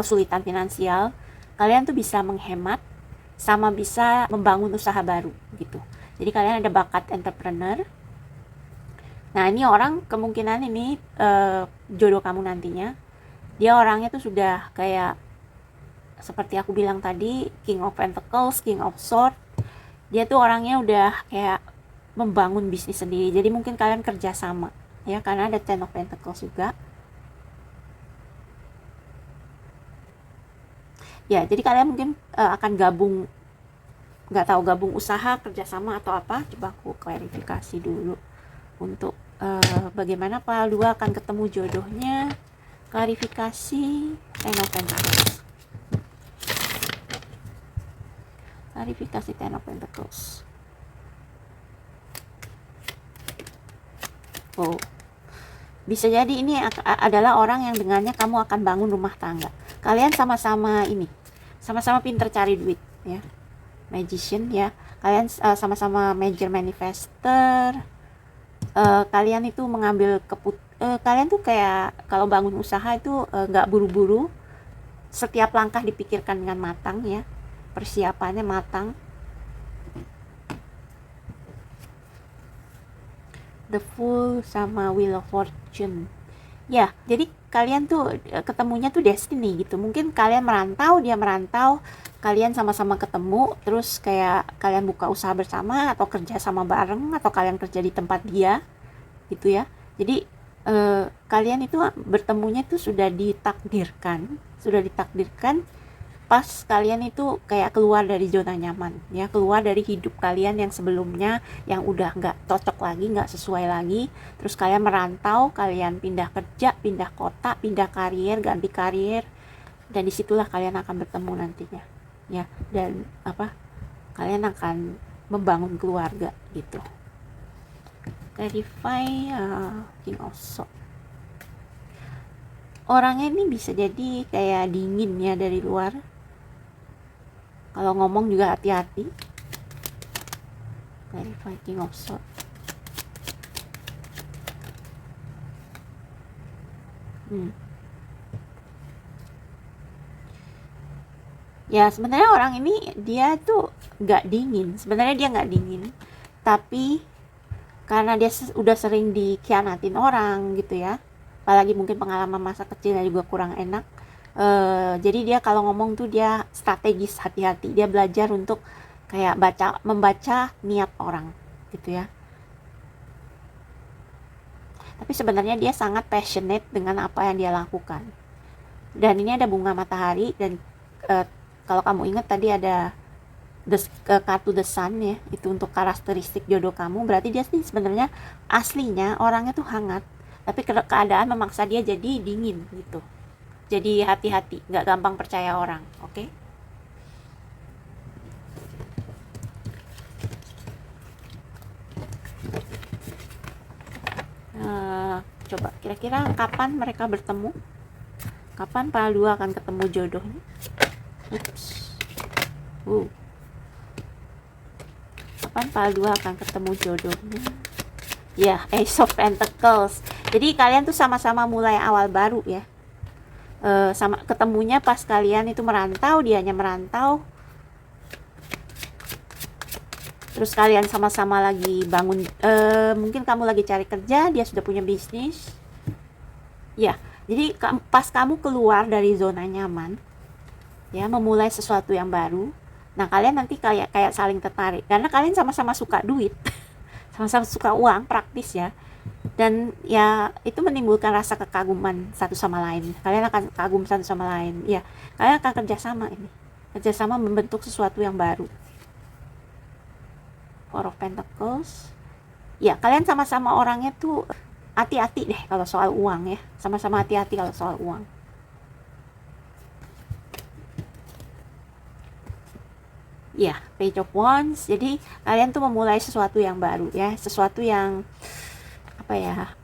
kesulitan finansial, kalian tuh bisa menghemat sama bisa membangun usaha baru gitu. Jadi kalian ada bakat entrepreneur. Nah ini orang kemungkinan ini jodoh kamu nantinya. Dia orangnya tuh sudah kayak seperti aku bilang tadi, King of Pentacles, King of Swords. Dia tuh orangnya udah kayak membangun bisnis sendiri. Jadi mungkin kalian kerja sama ya, karena ada Ten of Pentacles juga. Ya, jadi kalian mungkin akan gabung, nggak tahu gabung usaha, kerjasama atau apa. Coba aku klarifikasi dulu untuk bagaimana Pak Dua akan ketemu jodohnya. Klarifikasi Ten of Pentacles. Klarifikasi Ten of Pentacles. Oh, bisa jadi ini adalah orang yang dengannya kamu akan bangun rumah tangga. Kalian sama-sama ini, sama-sama pinter cari duit ya. Magician ya. Kalian sama-sama major manifester. Kalian itu mengambil kalian tuh kayak kalau bangun usaha itu nggak buru-buru. Setiap langkah dipikirkan dengan matang ya. Persiapannya matang. The Fool sama Wheel of Fortune. Ya, jadi kalian tuh ketemunya tuh destiny gitu. Mungkin kalian merantau, dia merantau, kalian sama-sama ketemu, terus kayak kalian buka usaha bersama atau kerja sama bareng, atau kalian kerja di tempat dia gitu ya. Jadi kalian itu bertemunya tuh sudah ditakdirkan pas kalian itu kayak keluar dari zona nyaman ya, keluar dari hidup kalian yang sebelumnya yang udah nggak cocok lagi, nggak sesuai lagi, terus kalian merantau, kalian pindah kerja, pindah kota, pindah karier, ganti karier, dan disitulah kalian akan bertemu nantinya ya, dan kalian akan membangun keluarga gitu. Clarify King of Swords. Orangnya ini bisa jadi kayak dingin ya dari luar. Kalau ngomong juga hati-hati. Clarify King of Swords. Ya sebenarnya orang ini dia tuh nggak dingin. Sebenarnya dia nggak dingin, tapi karena dia udah sering dikhianatin orang gitu ya. Apalagi mungkin pengalaman masa kecilnya juga kurang enak. Jadi dia kalau ngomong tuh dia strategis, hati-hati. Dia belajar untuk kayak membaca niat orang gitu ya. tapi sebenarnya dia sangat passionate dengan apa yang dia lakukan. Dan ini ada bunga matahari, dan kalau kamu ingat tadi ada kartu the sun ya, itu untuk karakteristik jodoh kamu. Berarti dia sih sebenarnya aslinya orangnya tuh hangat, tapi keadaan memaksa dia jadi dingin gitu. Jadi hati-hati, nggak gampang percaya orang, oke? Coba kira-kira kapan mereka bertemu? Kapan para dua akan ketemu jodohnya? Oops. Kapan para dua akan ketemu jodohnya? Ya, Ace of Pentacles. Jadi kalian tuh sama-sama mulai awal baru ya. Sama ketemunya pas kalian itu merantau, dianya merantau. Terus kalian sama-sama lagi bangun, mungkin kamu lagi cari kerja, dia sudah punya bisnis. Ya, jadi pas kamu keluar dari zona nyaman, ya, memulai sesuatu yang baru. Nah, kalian nanti kayak saling tertarik karena kalian sama-sama suka duit. Sama-sama suka uang, praktis ya. Dan ya itu menimbulkan rasa kekaguman satu sama lain. Kalian akan kagum satu sama lain. Ya, kalian akan kerjasama ini. Kerjasama membentuk sesuatu yang baru. Four of Pentacles. Ya, kalian sama-sama orangnya tuh hati-hati deh kalau soal uang ya. Sama-sama hati-hati kalau soal uang. Ya, Page of Wands. Jadi kalian tuh memulai sesuatu yang baru ya, sesuatu yang apa ya?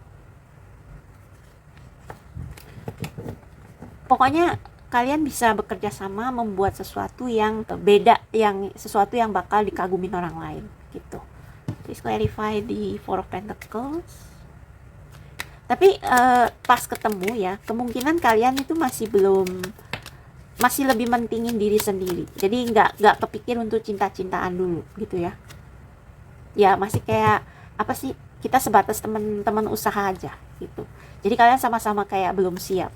Pokoknya kalian bisa bekerja sama membuat sesuatu yang beda, yang sesuatu yang bakal dikagumin orang lain gitu. Please clarify the Four of Pentacles. Tapi pas ketemu ya, kemungkinan kalian itu masih lebih mentingin diri sendiri. Jadi nggak kepikir untuk cinta-cintaan dulu gitu ya. Ya masih kayak apa sih, kita sebatas teman-teman usaha aja gitu. Jadi kalian sama-sama kayak belum siap.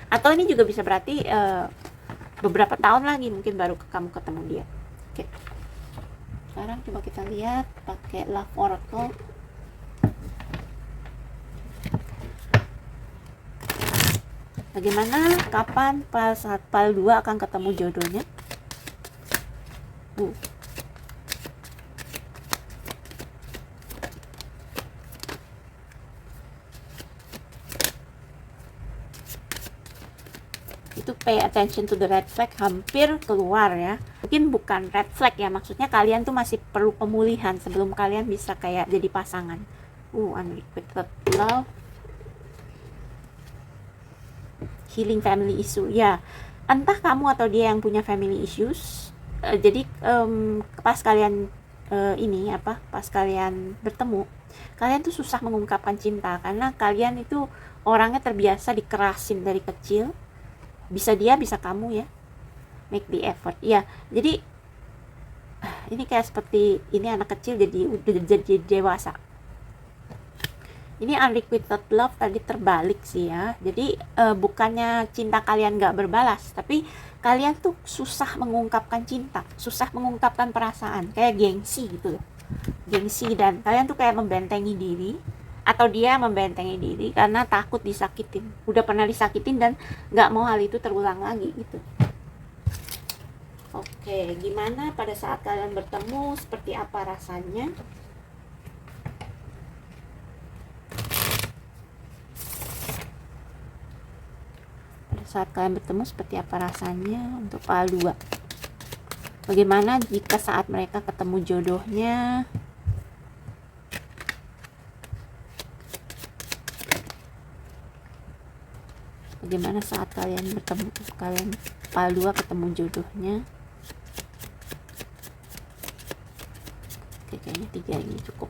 Atau ini juga bisa berarti beberapa tahun lagi mungkin baru kamu ketemu dia. Oke. Sekarang coba kita lihat pakai Love Oracle. Bagaimana, kapan, saat pal 2 akan ketemu jodohnya? Itu pay attention to the red flag, hampir keluar ya. Mungkin bukan red flag ya, maksudnya kalian tuh masih perlu pemulihan sebelum kalian bisa kayak jadi pasangan. Unrequited love. Healing family issue ya, entah kamu atau dia yang punya family issues. Jadi pas kalian pas kalian bertemu, kalian tuh susah mengungkapkan cinta karena kalian itu orangnya terbiasa dikerasin dari kecil. Bisa dia, bisa kamu ya, make the effort ya. Jadi ini kayak seperti ini anak kecil udah jadi dewasa. Ini unrequited love tadi terbalik sih ya. Jadi bukannya cinta kalian gak berbalas, tapi kalian tuh susah mengungkapkan cinta, susah mengungkapkan perasaan, kayak gengsi gitu loh. Gengsi, dan kalian tuh kayak membentengi diri, atau dia membentengi diri karena takut disakitin. Udah pernah disakitin dan gak mau hal itu terulang lagi gitu. Oke, gimana pada saat kalian bertemu, seperti apa rasanya? Saat kalian bertemu seperti apa rasanya untuk pal 2. Bagaimana jika saat mereka ketemu jodohnya? Bagaimana saat kalian bertemu, pal 2 ketemu jodohnya? Oke, kayaknya 3 ini cukup.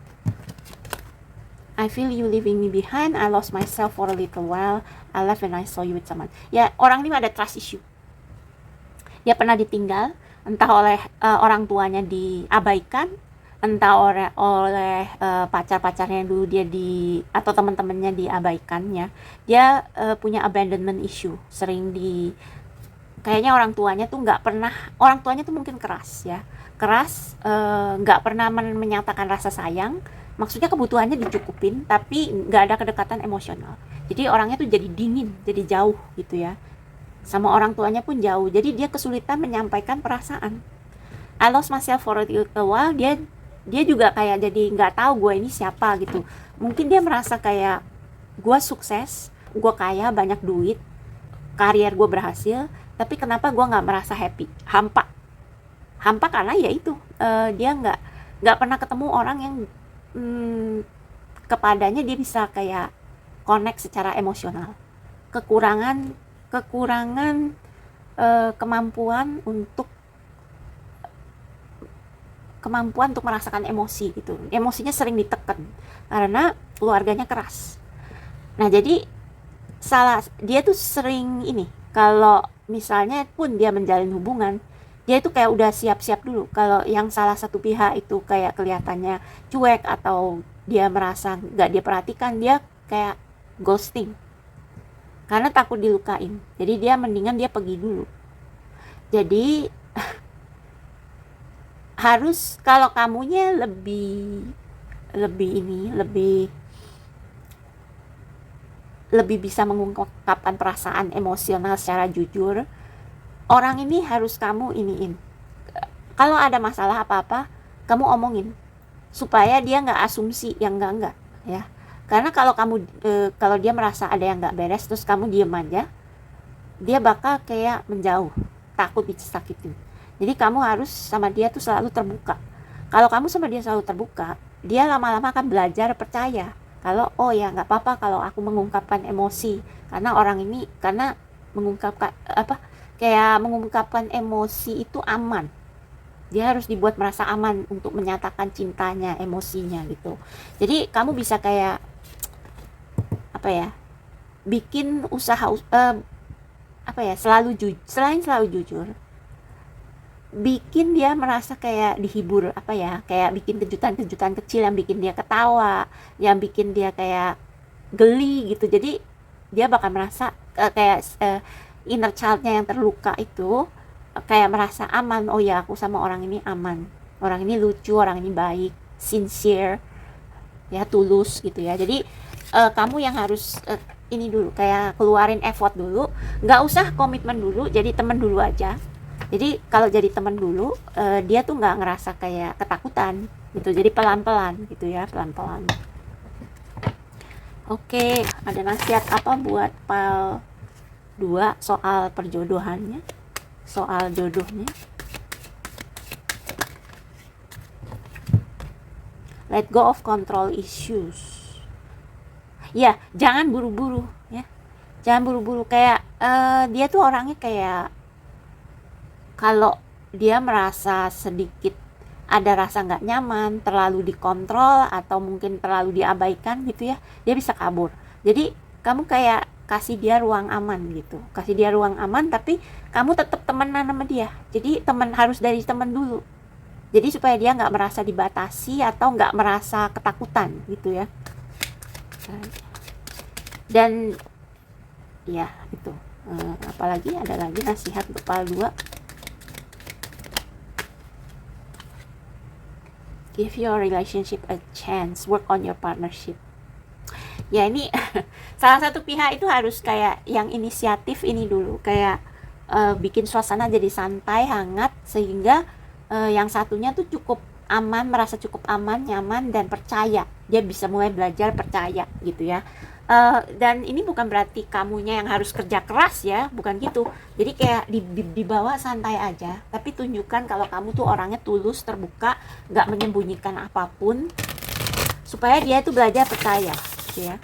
I feel you leaving me behind. I lost myself for a little while. I left when I saw you with someone. Ya, orang ini ada trust issue. Dia pernah ditinggal, entah oleh orang tuanya diabaikan, entah oleh pacar-pacarnya dulu dia atau teman-temannya diabaikannya. Dia punya abandonment issue. Kayaknya orang tuanya tuh mungkin keras ya. Keras, nggak pernah menyatakan rasa sayang. Maksudnya kebutuhannya dicukupin tapi nggak ada kedekatan emosional. Jadi orangnya tuh jadi dingin, jadi jauh gitu ya. Sama orang tuanya pun jauh. Jadi dia kesulitan menyampaikan perasaan. I lost myself for a while. Dia juga kayak jadi nggak tahu gue ini siapa gitu. Mungkin dia merasa kayak gue sukses, gue kaya, banyak duit, karier gue berhasil, tapi kenapa gue nggak merasa happy? Hampa karena ya itu, dia nggak pernah ketemu orang yang kepadanya dia bisa kayak connect secara emosional. Kekurangan kemampuan untuk merasakan emosi gitu. Emosinya sering ditekan karena keluarganya keras. Nah, jadi dia tuh sering ini, kalau misalnya pun dia menjalin hubungan, dia itu kayak udah siap-siap dulu. Kalau yang salah satu pihak itu kayak kelihatannya cuek atau dia merasa nggak dia perhatikan, dia kayak ghosting karena takut dilukain. Jadi dia mendingan dia pergi dulu. Jadi harus, kalau kamunya lebih bisa mengungkapkan perasaan emosional secara jujur, orang ini harus kamu iniin. Kalau ada masalah apa-apa, kamu omongin supaya dia nggak asumsi yang enggak ya. Karena kalau dia merasa ada yang nggak beres terus kamu diem aja, dia bakal kayak menjauh, takut disakitin. Jadi kamu harus sama dia tuh selalu terbuka. Kalau kamu sama dia selalu terbuka, dia lama-lama akan belajar percaya kalau oh ya nggak apa-apa kalau aku mengungkapkan emosi, karena mengungkapkan emosi itu aman. Dia harus dibuat merasa aman untuk menyatakan cintanya, emosinya gitu. Jadi kamu bisa kayak bikin usaha selain selalu jujur, bikin dia merasa kayak dihibur, kayak bikin kejutan-kejutan kecil yang bikin dia ketawa, yang bikin dia kayak geli gitu. Jadi dia bakal merasa inner childnya yang terluka itu kayak merasa aman. Oh ya, aku sama orang ini aman, orang ini lucu, orang ini baik, sincere ya, tulus gitu ya. Jadi kamu yang harus ini dulu, kayak keluarin effort dulu, nggak usah komitmen dulu, jadi teman dulu aja. Jadi kalau jadi teman dulu, dia tuh nggak ngerasa kayak ketakutan gitu. Jadi pelan-pelan gitu ya, pelan-pelan. Oke, ada nasihat apa buat PAL 2 soal perjodohannya, soal jodohnya? Let go of control issues. Ya, jangan buru-buru ya. Jangan buru-buru, kayak dia tuh orangnya kayak kalau dia merasa sedikit ada rasa nggak nyaman, terlalu dikontrol atau mungkin terlalu diabaikan gitu ya, dia bisa kabur. Jadi kamu kayak kasih dia ruang aman gitu, kasih dia ruang aman, tapi kamu tetap temenan sama dia. Jadi harus dari teman dulu. Jadi supaya dia nggak merasa dibatasi atau nggak merasa ketakutan gitu ya. Dan ya itu. Apalagi ada lagi nasihat untuk PAL 2. Give your relationship a chance, work on your partnership. Ya ini salah satu pihak itu harus kayak yang inisiatif ini dulu, kayak bikin suasana jadi santai, hangat, sehingga yang satunya tuh cukup aman, merasa cukup aman, nyaman, dan percaya. Dia bisa mulai belajar percaya gitu ya. Dan ini bukan berarti kamunya yang harus kerja keras ya, bukan gitu. Jadi kayak dibawa santai aja, tapi tunjukkan kalau kamu tuh orangnya tulus, terbuka, nggak menyembunyikan apapun, supaya dia tuh belajar percaya gitu ya.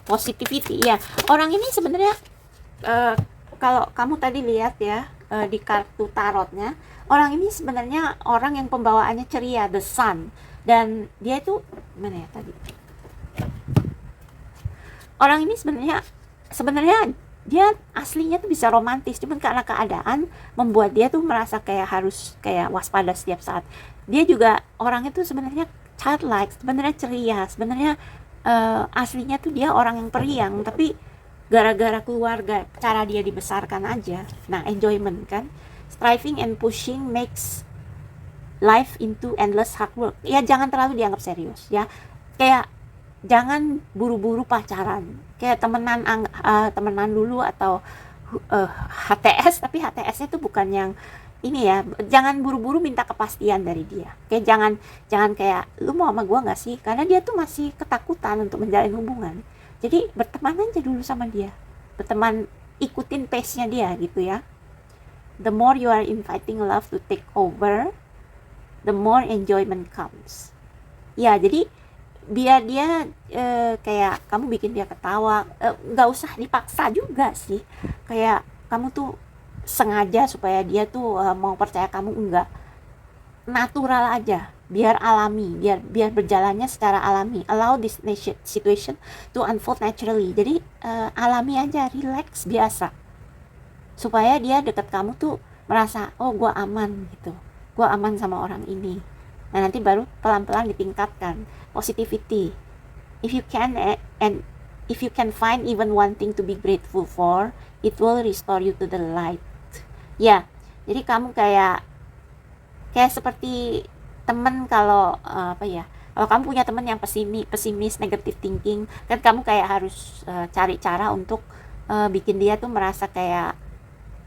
Positivity ya, orang ini sebenarnya kalau kamu tadi lihat ya di kartu tarotnya, orang ini sebenarnya orang yang pembawaannya ceria, the sun, dan dia itu mana ya tadi, orang ini sebenarnya dia aslinya tuh bisa romantis, cuman karena keadaan membuat dia tuh merasa kayak harus kayak waspada setiap saat. Dia juga orangnya tuh sebenarnya childlike, sebenarnya ceria, sebenarnya aslinya tuh dia orang yang periang, tapi gara-gara keluarga, cara dia dibesarkan aja, nah enjoyment kan, Striving and pushing makes life into endless hard work. Ya jangan terlalu dianggap serius ya. Kayak jangan buru-buru pacaran. Kayak temenan dulu atau HTS, tapi HTS-nya itu bukan yang ini ya. Jangan buru-buru minta kepastian dari dia. Kayak jangan kayak lu mau sama gua nggak sih? Karena dia tuh masih ketakutan untuk menjalin hubungan. Jadi berteman aja dulu sama dia. Berteman, ikutin pace-nya dia gitu ya. The more you are inviting love to take over, the more enjoyment comes. Ya, jadi biar dia kayak kamu bikin dia ketawa, nggak usah dipaksa juga sih. Kayak kamu tuh sengaja supaya dia tuh mau percaya kamu, enggak. Natural aja, biar alami, biar berjalannya secara alami. Allow this situation to unfold naturally. Jadi alami aja, relax, biasa. Supaya dia deket kamu tuh merasa, oh gue aman gitu, gue aman sama orang ini. Nah nanti baru pelan-pelan ditingkatkan positivity. If you can and if you can find even one thing to be grateful for, it will restore you to the light. Ya, jadi kamu kayak seperti temen kalau apa ya, kalau kamu punya temen yang pesimis, negative thinking, kan kamu kayak harus cari cara untuk bikin dia tuh merasa kayak,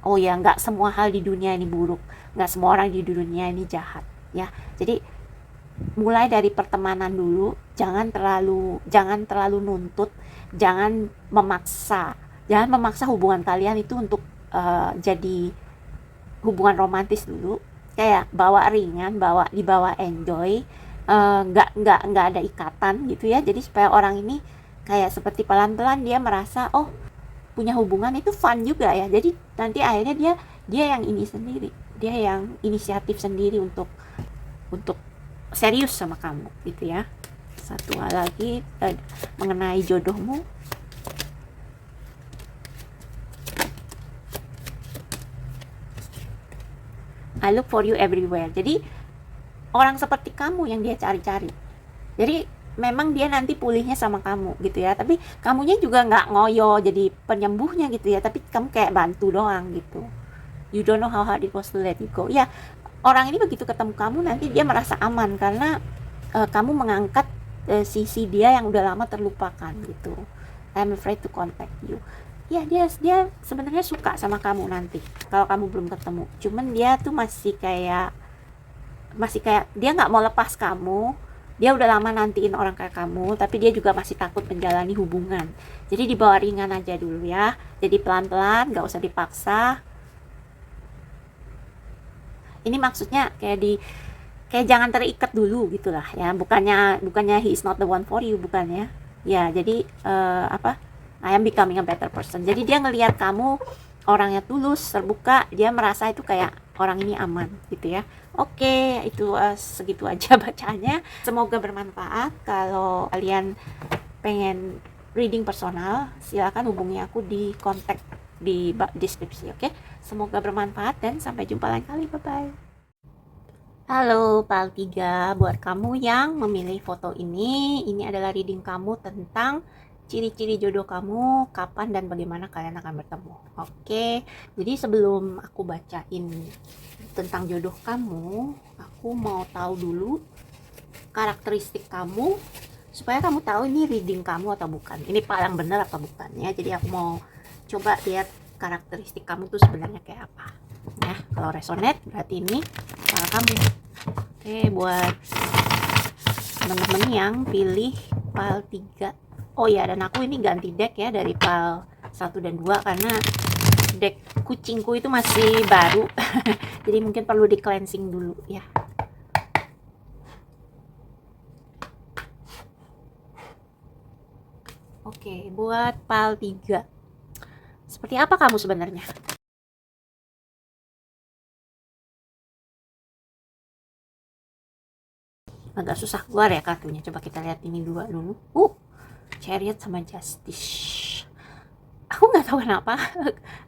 oh ya, nggak semua hal di dunia ini buruk, nggak semua orang di dunia ini jahat ya. Jadi mulai dari pertemanan dulu, jangan terlalu nuntut, jangan memaksa hubungan kalian itu untuk jadi hubungan romantis dulu. Kayak bawa ringan, dibawa enjoy, nggak ada ikatan gitu ya. Jadi supaya orang ini kayak seperti pelan-pelan dia merasa, oh punya hubungan itu fun juga ya. Jadi nanti akhirnya dia yang ini sendiri, dia yang inisiatif sendiri untuk serius sama kamu gitu ya. Satu hal lagi mengenai jodohmu. I look for you everywhere. Jadi orang seperti kamu yang dia cari-cari. Jadi memang dia nanti pulihnya sama kamu gitu ya. Tapi kamunya juga nggak ngoyo jadi penyembuhnya gitu ya. Tapi kamu kayak bantu doang gitu. You don't know how hard it was to let you go. Ya, orang ini begitu ketemu kamu nanti dia merasa aman karena kamu mengangkat sisi dia yang udah lama terlupakan gitu. I'm afraid to contact you. Ya, dia sebenarnya suka sama kamu nanti kalau kamu belum ketemu. Cuman dia tuh masih kayak dia nggak mau lepas kamu. Dia udah lama nantiin orang kayak kamu, tapi dia juga masih takut menjalani hubungan. Jadi dibawa ringan aja dulu ya. Jadi pelan-pelan, nggak usah dipaksa. Ini maksudnya kayak jangan terikat dulu gitulah ya. Bukannya he is not the one for you, bukannya. Ya, jadi I am becoming a better person. Jadi dia ngelihat kamu orangnya tulus, terbuka, dia merasa itu kayak orang ini aman gitu ya. Oke, itu segitu aja bacaannya. Semoga bermanfaat. Kalau kalian pengen reading personal, silakan hubungi aku di kontak di deskripsi, oke? Semoga bermanfaat dan sampai jumpa lain kali. Bye-bye. Halo PAL 3, buat kamu yang memilih foto ini adalah reading kamu tentang ciri-ciri jodoh kamu, kapan dan bagaimana kalian akan bertemu. Oke, jadi sebelum aku bacain tentang jodoh kamu, aku mau tahu dulu karakteristik kamu supaya kamu tahu ini reading kamu atau bukan, ini paling benar atau bukan ya. Jadi aku mau coba lihat karakteristik kamu tuh sebenarnya kayak apa ya. Kalau resonate berarti ini kamu. Oke, buat teman-teman yang pilih PAL 3. Oh ya, dan aku ini ganti deck ya dari PAL 1 dan 2 karena deck kucingku itu masih baru. Jadi mungkin perlu di cleansing dulu ya. Oke, buat PAL 3. Seperti apa kamu sebenarnya? Agak susah keluar ya kartunya. Coba kita lihat ini dua dulu. Chariot sama Justice. Aku nggak tahu kenapa.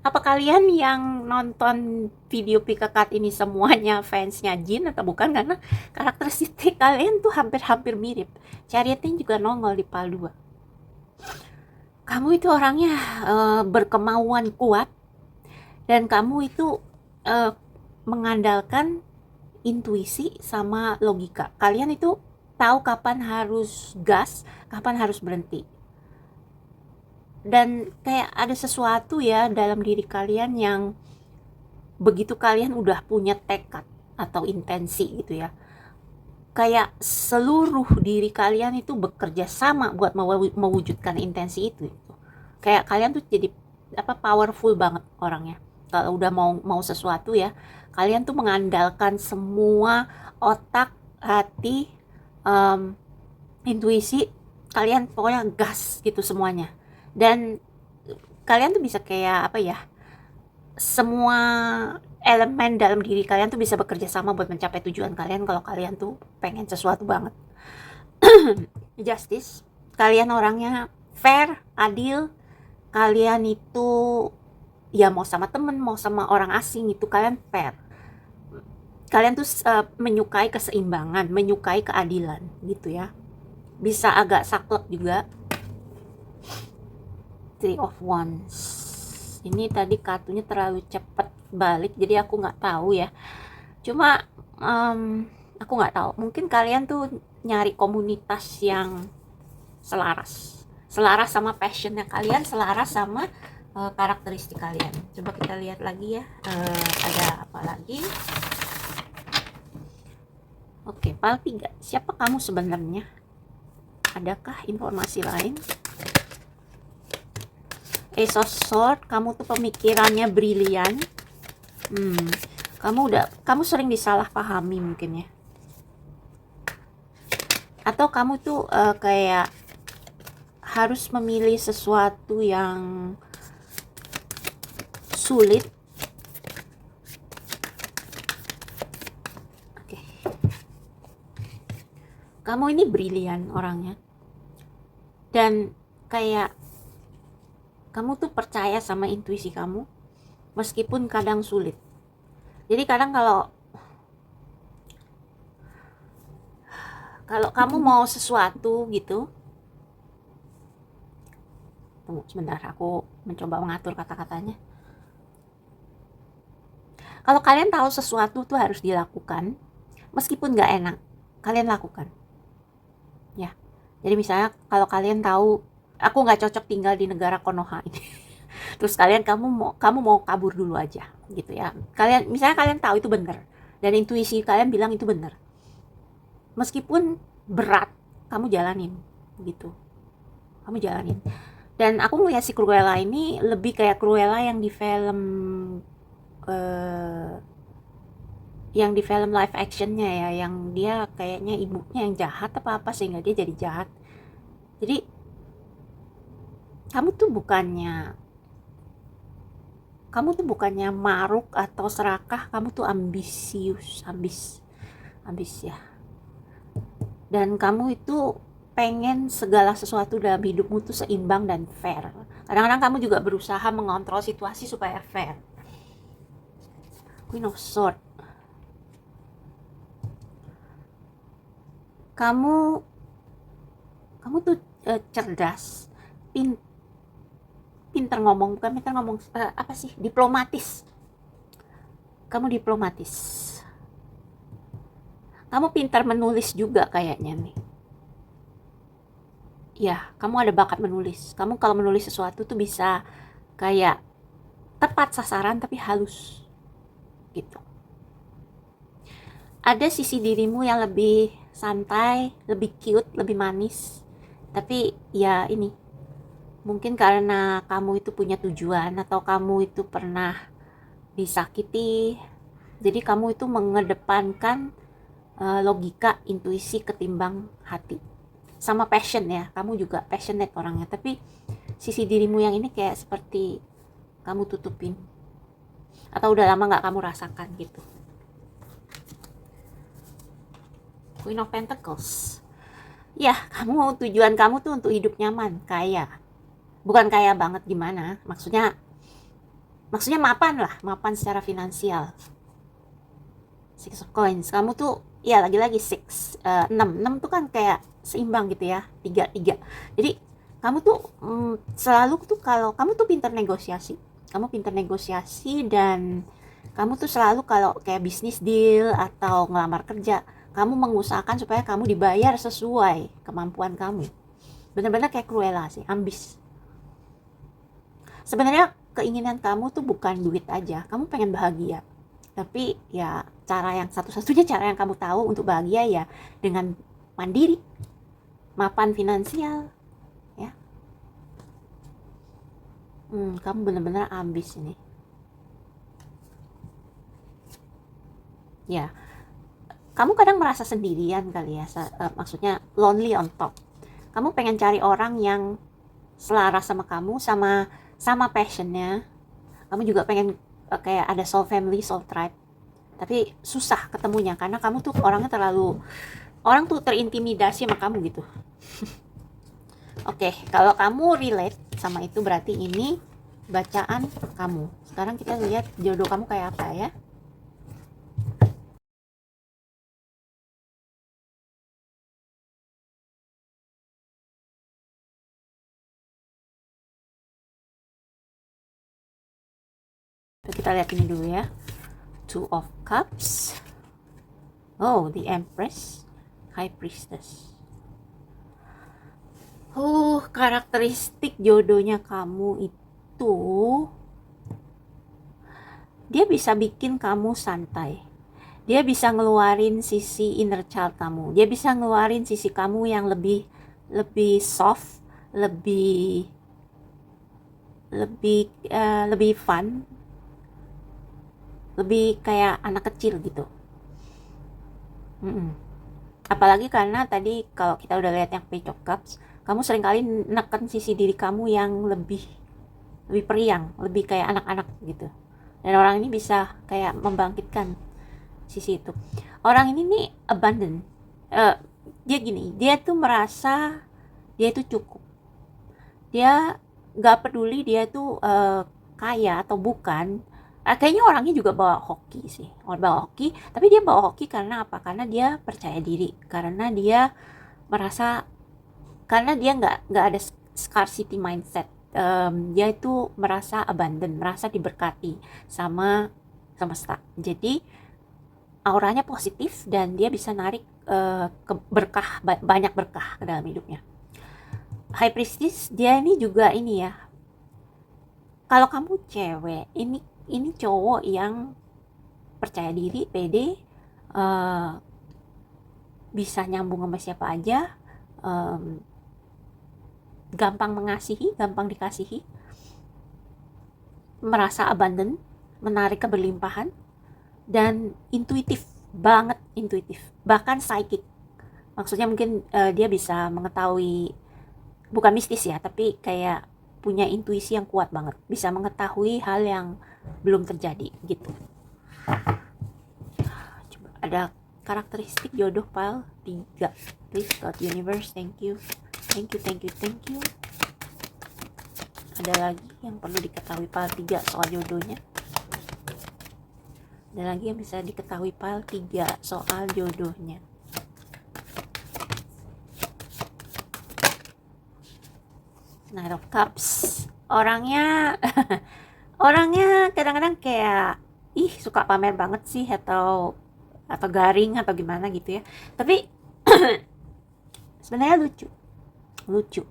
Apa kalian yang nonton video pick a card ini semuanya fansnya Jin atau bukan? Karena karakteristik kalian tuh hampir-hampir mirip. Chariotnya juga nongol di PAL 2. Kamu itu orangnya berkemauan kuat dan kamu itu mengandalkan intuisi sama logika. Kalian itu tahu kapan harus gas, kapan harus berhenti. Dan kayak ada sesuatu ya dalam diri kalian yang begitu kalian udah punya tekad atau intensi gitu ya, kayak seluruh diri kalian itu bekerja sama buat mewujudkan intensi itu. Kayak kalian tuh jadi powerful banget orangnya. Kalau udah mau sesuatu ya, kalian tuh mengandalkan semua otak, hati, intuisi kalian, pokoknya gas gitu semuanya. Dan kalian tuh bisa kayak semua elemen dalam diri kalian tuh bisa bekerja sama buat mencapai tujuan kalian kalau kalian tuh pengen sesuatu banget. Justice, kalian orangnya fair, adil, kalian itu ya mau sama temen, mau sama orang asing itu kalian fair. Kalian tuh menyukai keseimbangan, menyukai keadilan gitu ya. Bisa agak saklek juga. Three of Wands. Ini tadi kartunya terlalu cepat balik, jadi aku nggak tahu ya. Cuma aku nggak tahu. Mungkin kalian tuh nyari komunitas yang selaras sama passionnya kalian, selaras sama karakteristik kalian. Coba kita lihat lagi ya. Ada apa lagi? Oke, pile 3. Siapa kamu sebenarnya? Adakah informasi lain? Ace of Swords, kamu tuh pemikirannya brilian. Kamu sering disalahpahami mungkin ya. Atau kamu tuh kayak harus memilih sesuatu yang sulit. Oke. Kamu ini brilian orangnya. Dan kayak kamu tuh percaya sama intuisi kamu meskipun kadang sulit. Jadi kadang kalau kamu mau sesuatu gitu, tunggu sebentar, aku mencoba mengatur kata-katanya. Kalau kalian tahu sesuatu tuh harus dilakukan, meskipun gak enak, kalian lakukan. Ya, jadi misalnya kalau kalian tahu aku gak cocok tinggal di negara Konoha ini, terus kamu mau kabur dulu aja gitu ya. Misalnya kalian tahu itu benar dan intuisi kalian bilang itu benar, meskipun berat, kamu jalanin gitu. Kamu jalanin. Dan aku ngeliat si Cruella ini lebih kayak Cruella yang di film live actionnya ya, yang dia kayaknya ibunya yang jahat apa sehingga dia jadi jahat. Jadi kamu tuh bukannya maruk atau serakah, kamu tuh ambis ya. Dan kamu itu pengen segala sesuatu dalam hidupmu tuh seimbang dan fair. Kadang-kadang kamu juga berusaha mengontrol situasi supaya fair. Queen of Swords. Kamu tuh cerdas, diplomatis. Kamu diplomatis. Kamu pintar menulis juga kayaknya nih. Ya, kamu ada bakat menulis. Kamu kalau menulis sesuatu tuh bisa kayak tepat sasaran tapi halus gitu. Ada sisi dirimu yang lebih santai, lebih cute, lebih manis. Tapi ya ini, mungkin karena kamu itu punya tujuan atau kamu itu pernah disakiti, jadi kamu itu mengedepankan logika, intuisi ketimbang hati. Sama passion ya, kamu juga passionate orangnya, tapi sisi dirimu yang ini kayak seperti kamu tutupin atau udah lama gak kamu rasakan gitu. Queen of Pentacles. Ya, tujuan kamu tuh untuk hidup nyaman, kaya. Bukan kaya banget gimana, maksudnya mapan secara finansial. Six of Coins, kamu tuh ya lagi-lagi 6 tuh kan kayak seimbang gitu ya, 3. Jadi kamu tuh selalu tuh, kalau kamu tuh pintar negosiasi dan Kamu tuh selalu kalau kayak bisnis deal atau ngelamar kerja, kamu mengusahakan supaya kamu dibayar sesuai kemampuan kamu. Bener-bener kayak Cruella sih, ambis. Sebenarnya keinginan kamu tuh bukan duit aja, kamu pengen bahagia. Tapi ya cara yang satu-satunya cara yang kamu tahu untuk bahagia ya dengan mandiri, mapan finansial, ya. Kamu bener-bener ambis ini. Ya, kamu kadang merasa sendirian kali ya, maksudnya lonely on top. Kamu pengen cari orang yang selaras sama kamu, sama sama passionnya. Kamu juga pengen kayak ada soul family, soul tribe. Tapi susah ketemunya karena kamu tuh orangnya terlalu, orang tuh terintimidasi sama kamu gitu. Oke, kalau kamu relate sama itu berarti ini bacaan kamu. Sekarang kita lihat jodoh kamu kayak apa ya. Kita lihat ini dulu ya. Two of Cups. Oh, the Empress. High Priestess. Karakteristik jodohnya kamu itu, dia bisa bikin kamu santai. Dia bisa ngeluarin sisi inner child kamu. Dia bisa ngeluarin sisi kamu yang lebih lebih soft, lebih lebih lebih fun, lebih kayak anak kecil gitu. Mm-mm. Apalagi karena tadi kalau kita udah lihat yang Page of Cups, kamu seringkali neken sisi diri kamu yang lebih lebih periang, lebih kayak anak-anak gitu. Dan orang ini bisa kayak membangkitkan sisi itu. Orang ini nih abundant. Eh, dia gini, dia tuh merasa dia itu cukup. Dia nggak peduli dia tuh kaya atau bukan. Kayaknya orangnya juga bawa hoki sih, orang bawa hoki. Tapi dia bawa hoki karena apa? Karena dia percaya diri, karena dia merasa, karena dia nggak ada scarcity mindset. Dia itu merasa abundant, merasa diberkati sama semesta. Jadi auranya positif dan dia bisa narik ke berkah, banyak berkah ke dalam hidupnya. High Priestess dia ini juga ini ya. Kalau kamu cewek, ini cowok yang percaya diri, pede, uh, bisa nyambung sama siapa aja, um, gampang mengasihi, gampang dikasihi, merasa abundant, menarik keberlimpahan, dan intuitif, banget intuitif, bahkan psychic. Maksudnya mungkin dia bisa mengetahui, bukan mistis ya, tapi kayak punya intuisi yang kuat banget, bisa mengetahui hal yang belum terjadi gitu. Coba ada karakteristik jodoh pile 3. Please God Universe, thank you. Thank you, thank you, thank you. Ada lagi yang perlu diketahui pile 3 soal jodohnya. Ada lagi yang bisa diketahui pile 3 soal jodohnya. Knight of Cups. Orangnya orangnya kadang-kadang kayak suka pamer banget sih, atau garing atau gimana gitu ya. Tapi sebenarnya lucu. Lucu.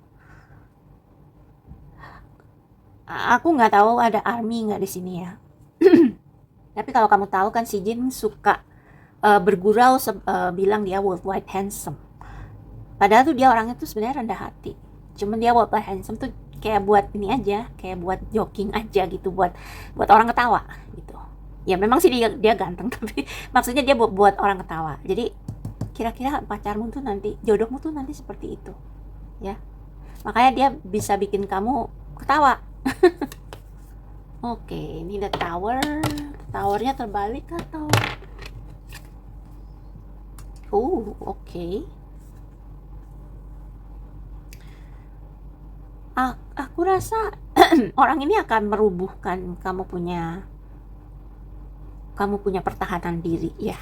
Aku nggak tahu ada Army nggak di sini ya. Tapi kalau kamu tahu kan si Jin suka bergurau bilang dia worldwide handsome. Padahal tuh dia orangnya tuh sebenarnya rendah hati. Cuman dia worldwide handsome tuh kayak buat ini aja, kayak buat joking aja gitu, buat orang ketawa gitu. Ya memang sih dia ganteng tapi maksudnya dia buat orang ketawa. Jadi kira-kira pacarmu tuh nanti, jodohmu tuh nanti seperti itu. Ya. Makanya dia bisa bikin kamu ketawa. Oke, ini the tower. Towernya terbalik atau oke. Aku rasa orang ini akan merubuhkan kamu punya pertahanan diri ya.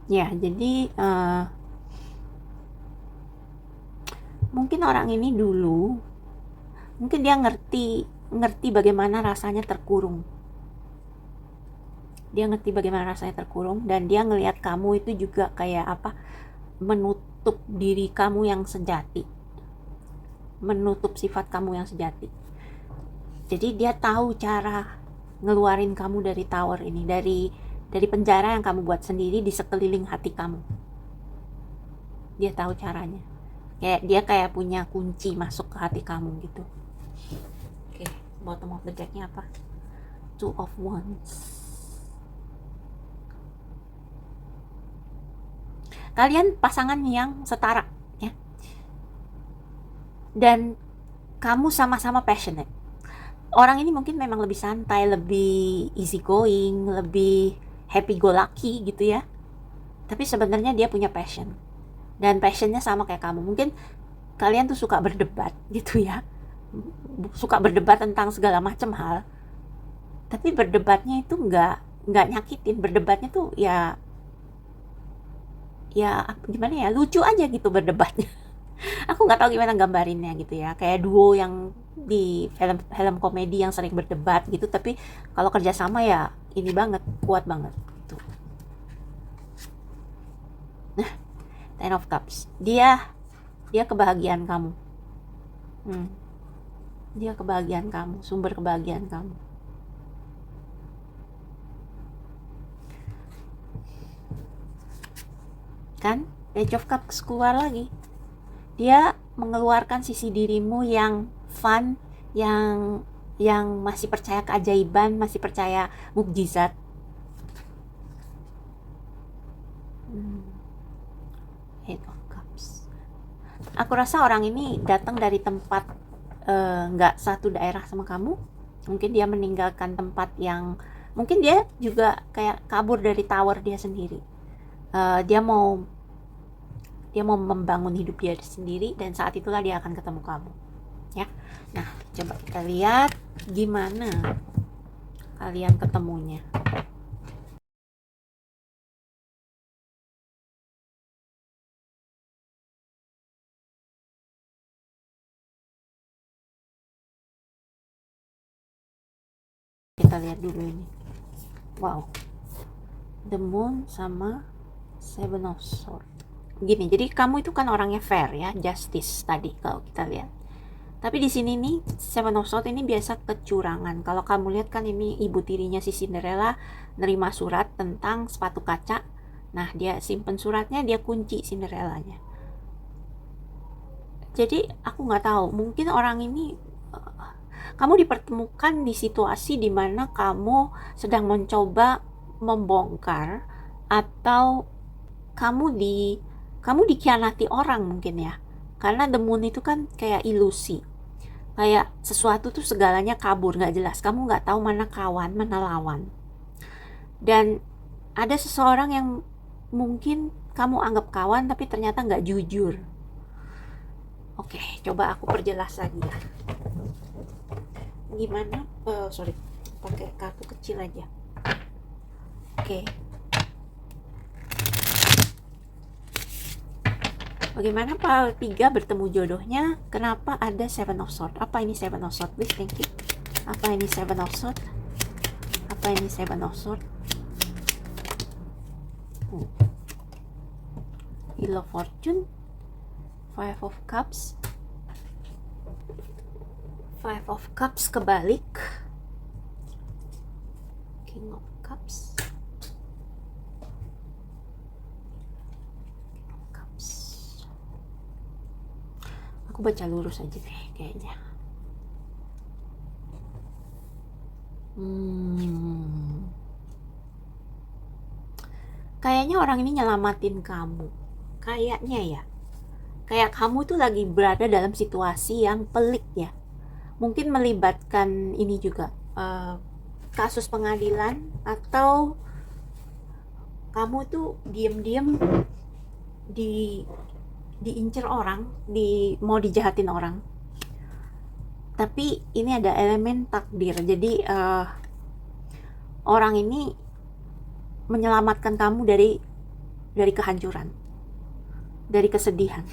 Ya, jadi mungkin orang ini dulu, mungkin dia ngerti ngerti bagaimana rasanya terkurung. Dia ngerti bagaimana rasanya terkurung, dan dia ngelihat kamu itu juga kayak apa, menutup diri kamu yang sejati, menutup sifat kamu yang sejati. Jadi dia tahu cara ngeluarin kamu dari tower ini, dari penjara yang kamu buat sendiri di sekeliling hati kamu. Dia tahu caranya. Kayak dia kayak punya kunci masuk ke hati kamu gitu. Oke, bottom of the deck-nya apa? Two of Wands. Kalian pasangan yang setara ya. Dan kamu sama-sama passionate. Orang ini mungkin memang lebih santai, lebih easy going, lebih happy go lucky gitu ya. Tapi sebenarnya dia punya passion. Dan passionnya sama kayak kamu. Mungkin kalian tuh suka berdebat gitu ya. Suka berdebat tentang segala macam hal. Tapi berdebatnya itu nggak nyakitin. Berdebatnya tuh ya gimana ya, lucu aja gitu berdebatnya. Aku nggak tahu gimana gambarinnya gitu ya, kayak duo yang di film komedi yang sering berdebat gitu, tapi kalau kerjasama ya ini banget, kuat banget gitu. Nah, Ten of Cups, dia kebahagiaan kamu. Dia kebahagiaan kamu, sumber kebahagiaan kamu. Kan Page of Cups keluar lagi. Dia mengeluarkan sisi dirimu yang fun, yang masih percaya keajaiban, masih percaya mukjizat. Eight of Cups. Aku rasa orang ini datang dari tempat nggak satu daerah sama kamu. Mungkin dia meninggalkan tempat yang, mungkin dia juga kayak kabur dari tower dia sendiri. Dia mau membangun hidup dia sendiri, dan saat itulah dia akan ketemu kamu ya. Nah, coba kita lihat gimana kalian ketemunya. Kita lihat dulu ini. Wow, the moon sama seven of swords. Gini, jadi kamu itu kan orangnya fair ya, justice tadi kalau kita lihat. Tapi di sini nih Seven of Swords ini biasa kecurangan. Kalau kamu lihat kan ini ibu tirinya si Cinderella nerima surat tentang sepatu kaca. Nah, dia simpen suratnya, dia kunci Cinderellanya. Jadi aku nggak tahu, mungkin orang ini kamu dipertemukan di situasi dimana kamu sedang mencoba membongkar, atau kamu dikhianati orang mungkin ya. Karena the moon itu kan kayak ilusi, kayak sesuatu tuh segalanya kabur, nggak jelas, kamu nggak tahu mana kawan mana lawan. Dan ada seseorang yang mungkin kamu anggap kawan tapi ternyata nggak jujur. Oke, coba aku perjelas lagi ya. Gimana? Sorry, pakai kartu kecil aja. Oke. Bagaimana Pak 3 bertemu jodohnya? Kenapa ada Seven of Swords? Apa ini Seven of Swords? Please, thank you. Apa ini Seven of Swords? Apa ini Seven of Swords? Wheel of Fortune, Five of Cups, Five of Cups kebalik, King of Cups, aku baca lurus aja deh kayaknya. Kayaknya orang ini nyelamatin kamu. Kayaknya ya. Kayak kamu tuh lagi berada dalam situasi yang pelik ya. Mungkin melibatkan ini juga, kasus pengadilan, atau kamu tuh diem-diem diincer orang, mau dijahatin orang. Tapi ini ada elemen takdir. Jadi orang ini menyelamatkan kamu dari kehancuran, dari kesedihan,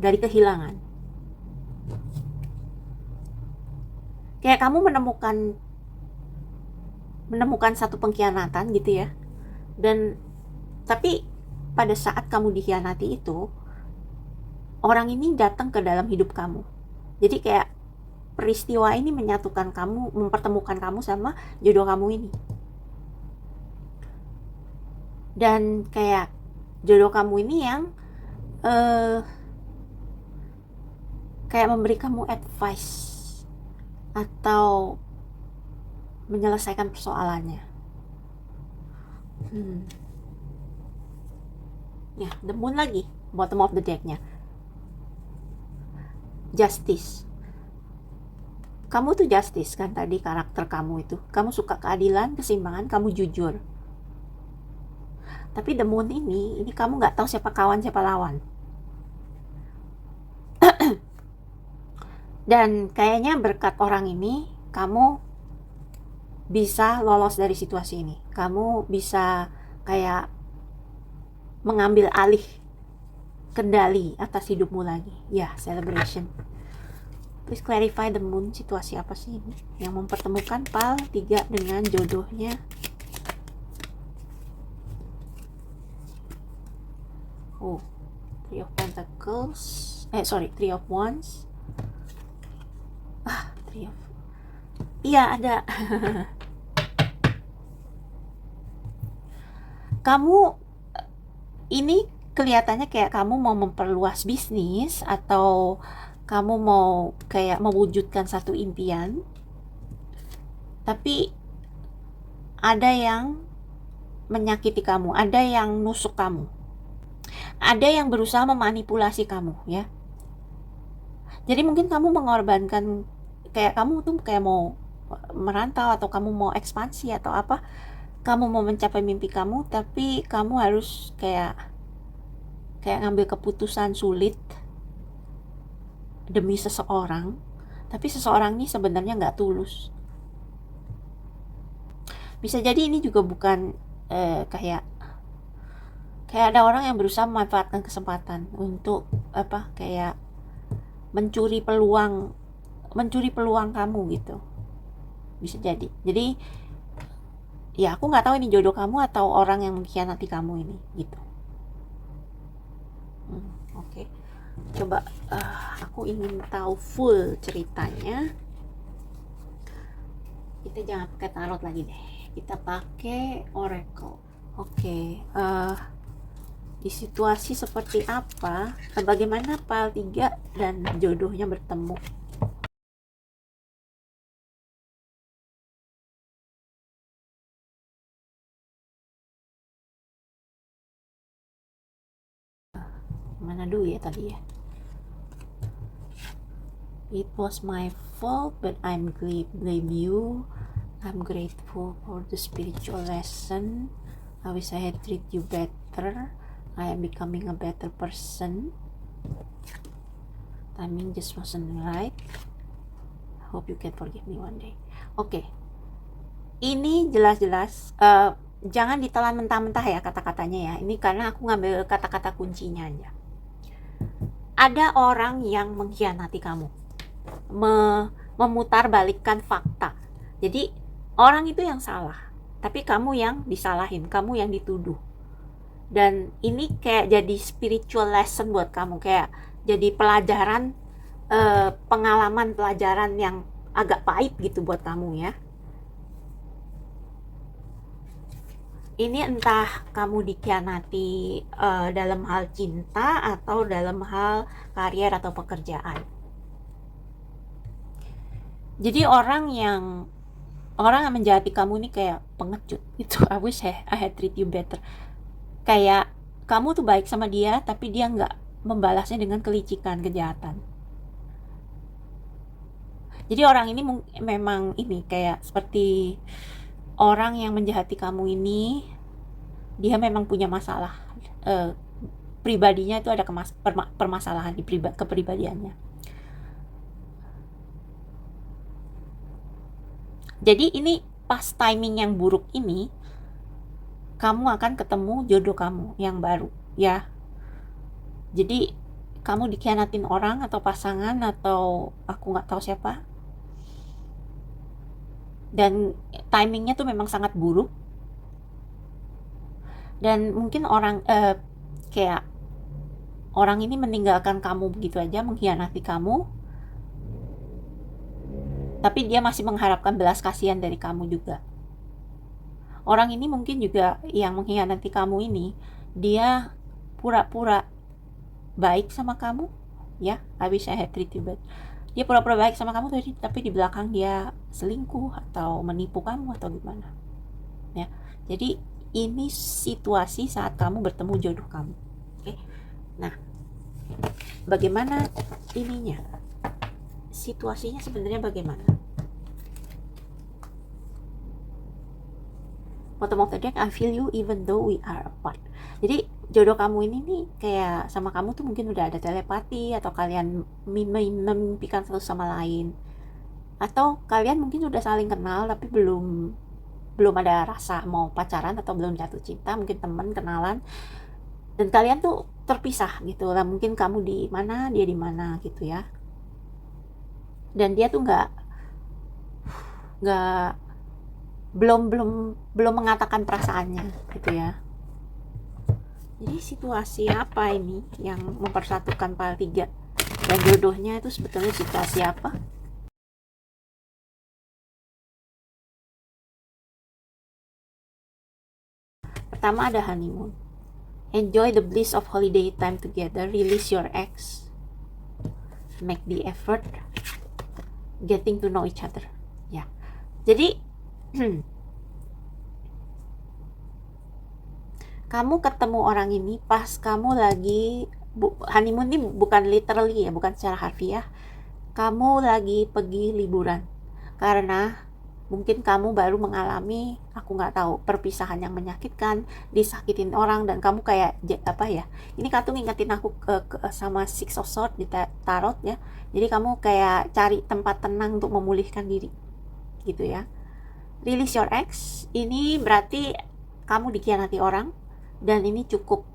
dari kehilangan. kayak kamu menemukan satu pengkhianatan gitu ya, dan tapi pada saat kamu dikhianati itu, orang ini datang ke dalam hidup kamu. Jadi kayak peristiwa ini menyatukan kamu, mempertemukan kamu sama jodoh kamu ini. Dan kayak jodoh kamu ini yang kayak memberi kamu advice atau menyelesaikan persoalannya. Ya, the moon lagi, bottom of the decknya. Justice. Kamu tuh justice kan tadi karakter kamu itu. Kamu suka keadilan, keseimbangan, kamu jujur. Tapi the moon ini kamu nggak tahu siapa kawan siapa lawan. Dan kayaknya berkat orang ini, kamu bisa lolos dari situasi ini. Kamu bisa kayak mengambil alih kendali atas hidupmu lagi. Ya, celebration. Please clarify the moon, situasi apa sih ini yang mempertemukan PAL 3 dengan jodohnya. Oh, Three of Pentacles. Three of Wands. Iya, ada. Kamu ini kelihatannya kayak kamu mau memperluas bisnis atau kamu mau kayak mewujudkan satu impian, tapi ada yang menyakiti kamu, ada yang nusuk kamu, ada yang berusaha memanipulasi kamu ya. Jadi mungkin kamu mengorbankan, kayak kamu tuh kayak mau merantau atau kamu mau ekspansi atau apa, kamu mau mencapai mimpi kamu, tapi kamu harus kayak ngambil keputusan sulit demi seseorang, tapi seseorang ini sebenarnya nggak tulus. Bisa jadi ini juga bukan kayak ada orang yang berusaha memanfaatkan kesempatan untuk kayak mencuri peluang kamu gitu. Bisa jadi ya aku nggak tahu ini jodoh kamu atau orang yang mengkhianati kamu ini gitu. Oke. Coba aku ingin tahu full ceritanya. Kita jangan pakai tarot lagi deh, kita pakai oracle. Oke. Di situasi seperti apa, bagaimana PAL 3 dan jodohnya bertemu. Mana dulu ya tadi ya. It was my fault, but I'm blame you. I'm grateful for the spiritual lesson. I wish I had treated you better. I am becoming a better person. Timing just wasn't right. Hope you can forgive me one day. Oke. Ini jelas-jelas jangan ditelan mentah-mentah ya kata-katanya ya. Ini karena aku ngambil kata-kata kuncinya aja. Ada orang yang mengkhianati kamu. Memutarbalikkan fakta. Jadi orang itu yang salah, tapi kamu yang disalahin, kamu yang dituduh. Dan ini kayak jadi spiritual lesson buat kamu, kayak jadi pelajaran, pengalaman pelajaran yang agak pahit gitu buat kamu ya. Ini entah kamu dikhianati dalam hal cinta atau dalam hal karier atau pekerjaan. Jadi orang yang menjahati kamu ini kayak pengecut gitu. I wish I had treat you better. Kayak kamu tuh baik sama dia, tapi dia nggak membalasnya dengan kelicikan, kejahatan. Jadi orang ini memang ini kayak seperti orang yang menjahati kamu ini, dia memang punya masalah pribadinya, itu ada permasalahan di kepribadiannya. Jadi ini pas timing yang buruk ini, kamu akan ketemu jodoh kamu yang baru ya. Jadi kamu dikhianatin orang atau pasangan atau aku nggak tahu siapa, dan timingnya tuh memang sangat buruk. Dan mungkin kayak orang ini meninggalkan kamu begitu aja, mengkhianati kamu, tapi dia masih mengharapkan belas kasihan dari kamu juga. Orang ini mungkin juga yang mengkhianati kamu ini, dia pura-pura baik sama kamu, ya. I wish I had treat you bad. Dia pura-pura baik sama kamu, tapi di belakang dia selingkuh atau menipu kamu atau gimana, ya. Jadi ini situasi saat kamu bertemu jodoh kamu. Oke. Nah, bagaimana ininya? Situasinya sebenarnya bagaimana? Bottom of the deck, I feel you even though we are apart. Jadi jodoh kamu ini nih kayak sama kamu tuh mungkin udah ada telepati, atau kalian memimpikan satu sama lain, atau kalian mungkin udah saling kenal tapi belum ada rasa mau pacaran atau belum jatuh cinta, mungkin teman kenalan, dan kalian tuh terpisah gitu lah. Mungkin kamu di mana, dia di mana gitu ya. Dan dia tuh nggak belum mengatakan perasaannya gitu ya. Jadi situasi apa ini yang mempersatukan para tiga dan jodohnya itu sebetulnya situasi apa? Pertama ada honeymoon. Enjoy the bliss of holiday time together. Release your ex. Make the effort. Getting to know each other. Ya. Jadi kamu ketemu orang ini pas kamu lagi honeymoon ini bukan literally ya, bukan secara harfiah. Kamu lagi pergi liburan karena mungkin kamu baru mengalami, aku nggak tahu, perpisahan yang menyakitkan, disakitin orang, dan kamu kayak apa ya? Ini kartu ngingetin aku sama Six of Swords di tarot ya. Jadi kamu kayak cari tempat tenang untuk memulihkan diri, gitu ya. Release your ex. Ini berarti kamu dikhianati orang, dan ini cukup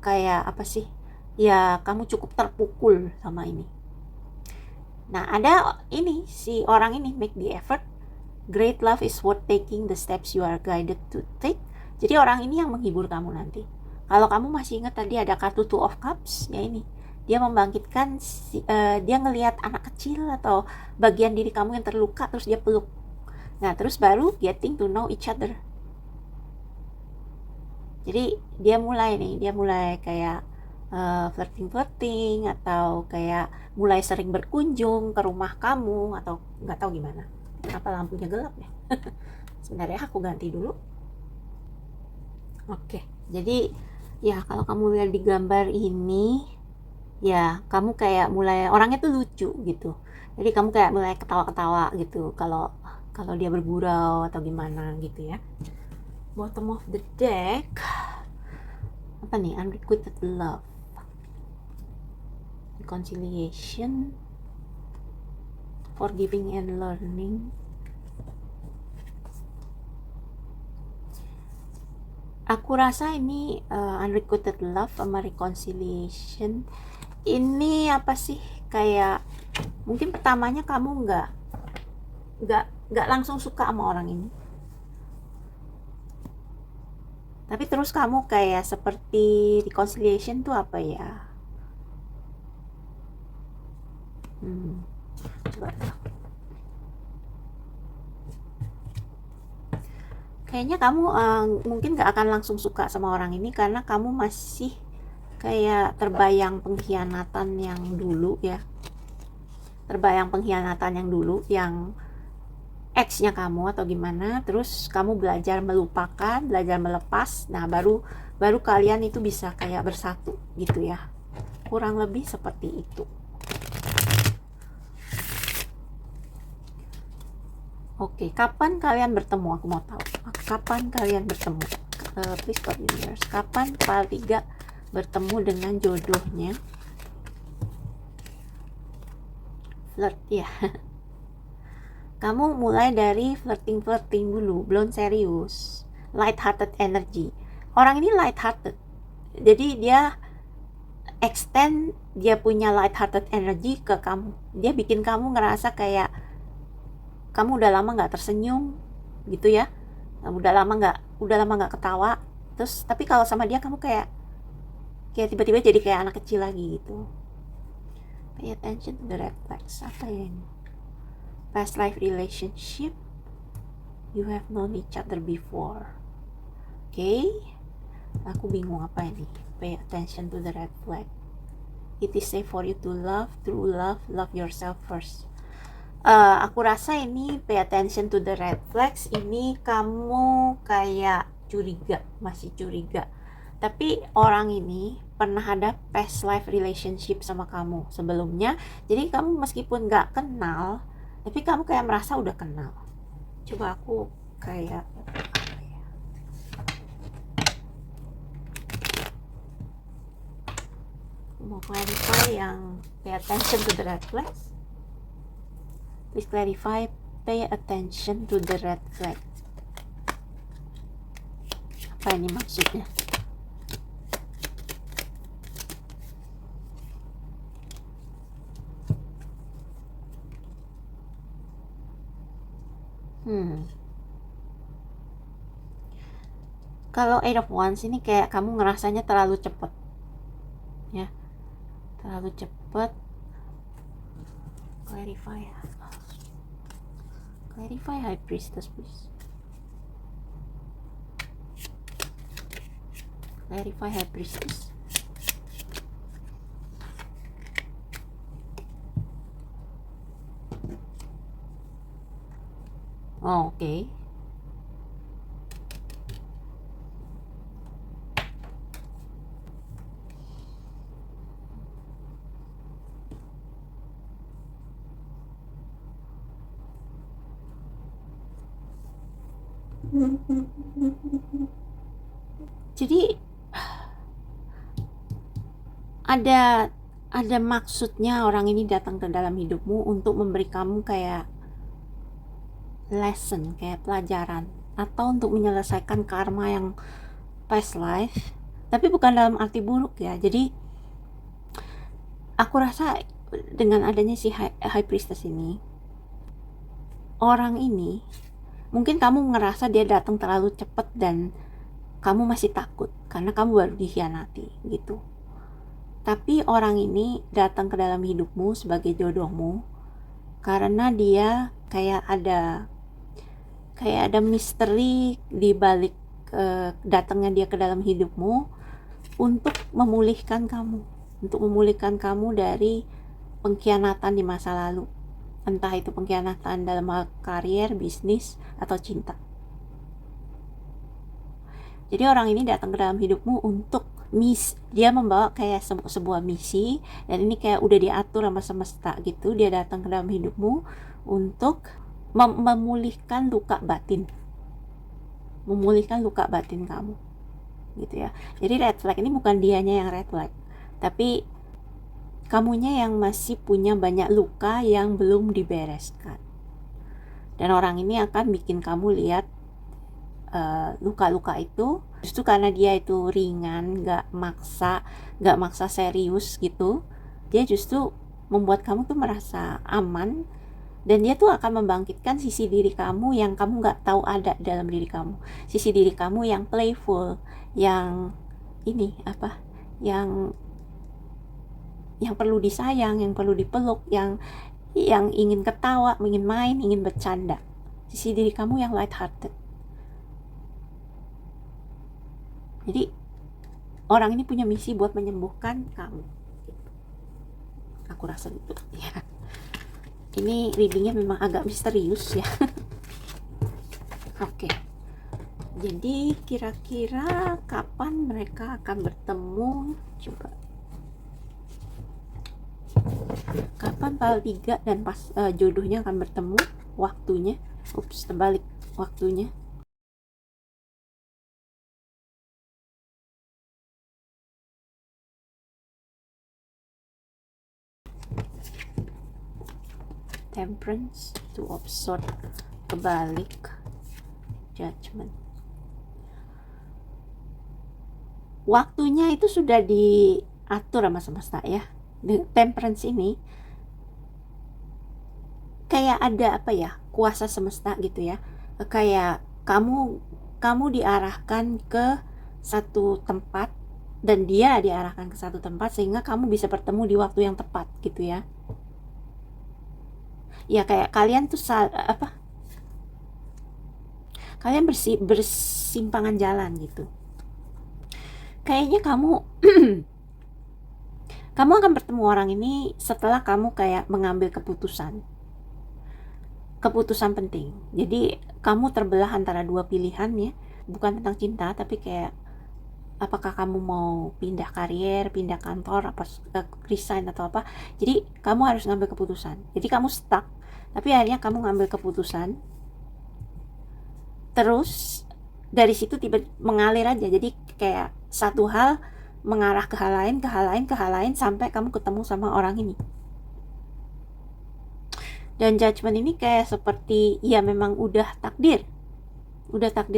kayak apa sih? Ya kamu cukup terpukul sama ini. Nah ada ini si orang ini, make the effort. Great love is worth taking the steps you are guided to take. Jadi orang ini yang menghibur kamu nanti. Kalau kamu masih ingat tadi ada kartu Two of Cups, ya ini. Dia membangkitkan, dia ngelihat anak kecil atau bagian diri kamu yang terluka, terus dia peluk. Nah, terus baru getting to know each other. Jadi dia mulai kayak flirting atau kayak mulai sering berkunjung ke rumah kamu, atau nggak tahu gimana. Kenapa lampunya gelap ya? Sebentar ya, aku ganti dulu. Oke, jadi ya kalau kamu lihat di gambar ini, ya kamu kayak mulai, orangnya tuh lucu gitu. Jadi kamu kayak mulai ketawa-ketawa gitu kalau dia bergurau atau gimana gitu ya. Bottom of the deck, apa nih? Unrequited love, reconciliation, forgiving and learning. Aku rasa ini unrequited love sama reconciliation ini apa sih, kayak mungkin pertamanya kamu nggak langsung suka sama orang ini, tapi terus kamu kayak seperti reconciliation tuh apa ya? Coba. Kayaknya kamu mungkin gak akan langsung suka sama orang ini karena kamu masih kayak terbayang pengkhianatan yang dulu ya. Terbayang pengkhianatan yang dulu, yang ex-nya kamu atau gimana, terus kamu belajar melupakan, belajar melepas. Nah, baru kalian itu bisa kayak bersatu gitu ya. Kurang lebih seperti itu. Oke, kapan kalian bertemu? Aku mau tahu. Kapan kalian bertemu? Please God universe. Kapan para tiga bertemu dengan jodohnya? Flirt ya. Kamu mulai dari flirting dulu, belum serius. Light-hearted energy. Orang ini light-hearted. Jadi dia extend dia punya light-hearted energy ke kamu. Dia bikin kamu ngerasa kayak kamu udah lama nggak tersenyum gitu ya, kamu udah lama nggak ketawa, terus tapi kalau sama dia kamu kayak tiba-tiba jadi kayak anak kecil lagi gitu. Pay attention to the red flags. Apa ya ini? Past life relationship, you have known each other before. Okay, aku bingung apa ini. Pay attention to the red flag. It is safe for you to love, true love, love yourself first. Aku rasa ini pay attention to the red flags ini kamu kayak curiga, masih curiga. Tapi orang ini pernah ada past life relationship sama kamu sebelumnya. Jadi kamu meskipun gak kenal, tapi kamu kayak merasa udah kenal. Coba aku kayak apa ya? Mau clarify yang pay attention to the red flags. Please clarify, pay attention to the red flag. Apa ini maksudnya? Kalau Eight of Wands ini kayak kamu ngerasanya terlalu cepet, ya, terlalu cepet. Clarify High Priestess, please. Clarify High Priestess. Oh, okay. Jadi ada maksudnya orang ini datang ke dalam hidupmu untuk memberi kamu kayak lesson, kayak pelajaran, atau untuk menyelesaikan karma yang past life. Tapi bukan dalam arti buruk ya. Jadi aku rasa dengan adanya si High Priestess ini, orang ini mungkin kamu ngerasa dia datang terlalu cepat dan kamu masih takut karena kamu baru dikhianati gitu. Tapi orang ini datang ke dalam hidupmu sebagai jodohmu karena dia kayak ada misteri di balik datangnya dia ke dalam hidupmu untuk memulihkan kamu dari pengkhianatan di masa lalu, entah itu pengkhianatan dalam hal karier, bisnis, atau cinta. Jadi orang ini datang ke dalam hidupmu untuk dia membawa kayak sebuah misi, dan ini kayak udah diatur sama semesta gitu. Dia datang ke dalam hidupmu untuk memulihkan luka batin kamu gitu ya. Jadi red flag ini bukan dianya yang red flag, tapi kamunya yang masih punya banyak luka yang belum dibereskan. Dan orang ini akan bikin kamu lihat luka-luka itu justru karena dia itu ringan, gak maksa serius gitu. Dia justru membuat kamu tuh merasa aman, dan dia tuh akan membangkitkan sisi diri kamu yang kamu gak tahu ada dalam diri kamu. Sisi diri kamu yang playful, yang yang perlu disayang, yang perlu dipeluk, yang ingin ketawa, ingin main, ingin bercanda. Sisi diri kamu yang light hearted. Jadi orang ini punya misi buat menyembuhkan kamu. Aku rasa gitu ya. Ini readingnya memang agak misterius ya. Oke. Jadi kira-kira kapan mereka akan bertemu? Coba. Kapan Pal 3 dan pas jodohnya akan bertemu? Waktunya. Terbalik waktunya. Temperance, Two of Swords, kebalik, Judgment. Waktunya itu sudah diatur sama semesta ya. Temperance ini kayak ada kuasa semesta gitu ya. Kayak kamu diarahkan ke satu tempat dan dia diarahkan ke satu tempat sehingga kamu bisa bertemu di waktu yang tepat gitu ya. Ya kayak kalian tuh kalian bersimpangan jalan gitu. Kayaknya kamu kamu akan bertemu orang ini setelah kamu kayak mengambil keputusan penting. Jadi kamu terbelah antara dua pilihan ya, bukan tentang cinta tapi kayak apakah kamu mau pindah karier, pindah kantor, apa resign atau apa. Jadi kamu harus ngambil keputusan. Jadi kamu stuck, tapi akhirnya kamu ngambil keputusan. Terus dari situ tiba mengalir aja. Jadi kayak satu hal mengarah ke hal lain, sampai kamu ketemu sama orang ini. Dan judgment ini kayak seperti ya memang udah takdir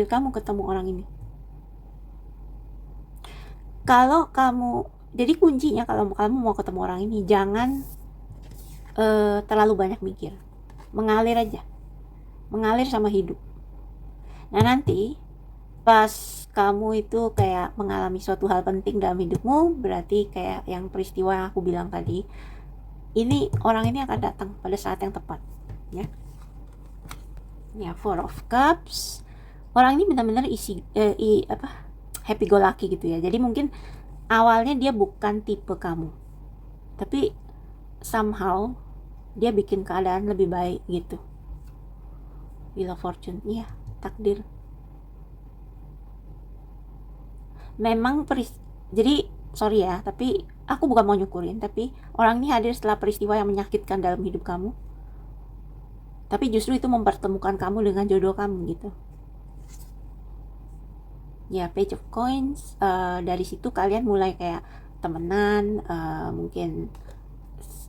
kamu ketemu orang ini. Kalau kamu, jadi kuncinya kalau kamu mau ketemu orang ini, jangan terlalu banyak mikir, mengalir aja, mengalir sama hidup. Nah nanti pas kamu itu kayak mengalami suatu hal penting dalam hidupmu, berarti kayak yang peristiwa yang aku bilang tadi, ini orang ini akan datang pada saat yang tepat ya. Ya, Four of Cups. Orang ini benar-benar happy go lucky gitu ya. Jadi mungkin awalnya dia bukan tipe kamu, tapi somehow dia bikin keadaan lebih baik gitu. Wheel of Fortune, iya, takdir. Memang jadi sorry ya, tapi aku bukan mau nyukurin, tapi orang ini hadir setelah peristiwa yang menyakitkan dalam hidup kamu. Tapi justru itu mempertemukan kamu dengan jodoh kamu gitu. Ya, Page of Coins. Dari situ kalian mulai kayak temenan, mungkin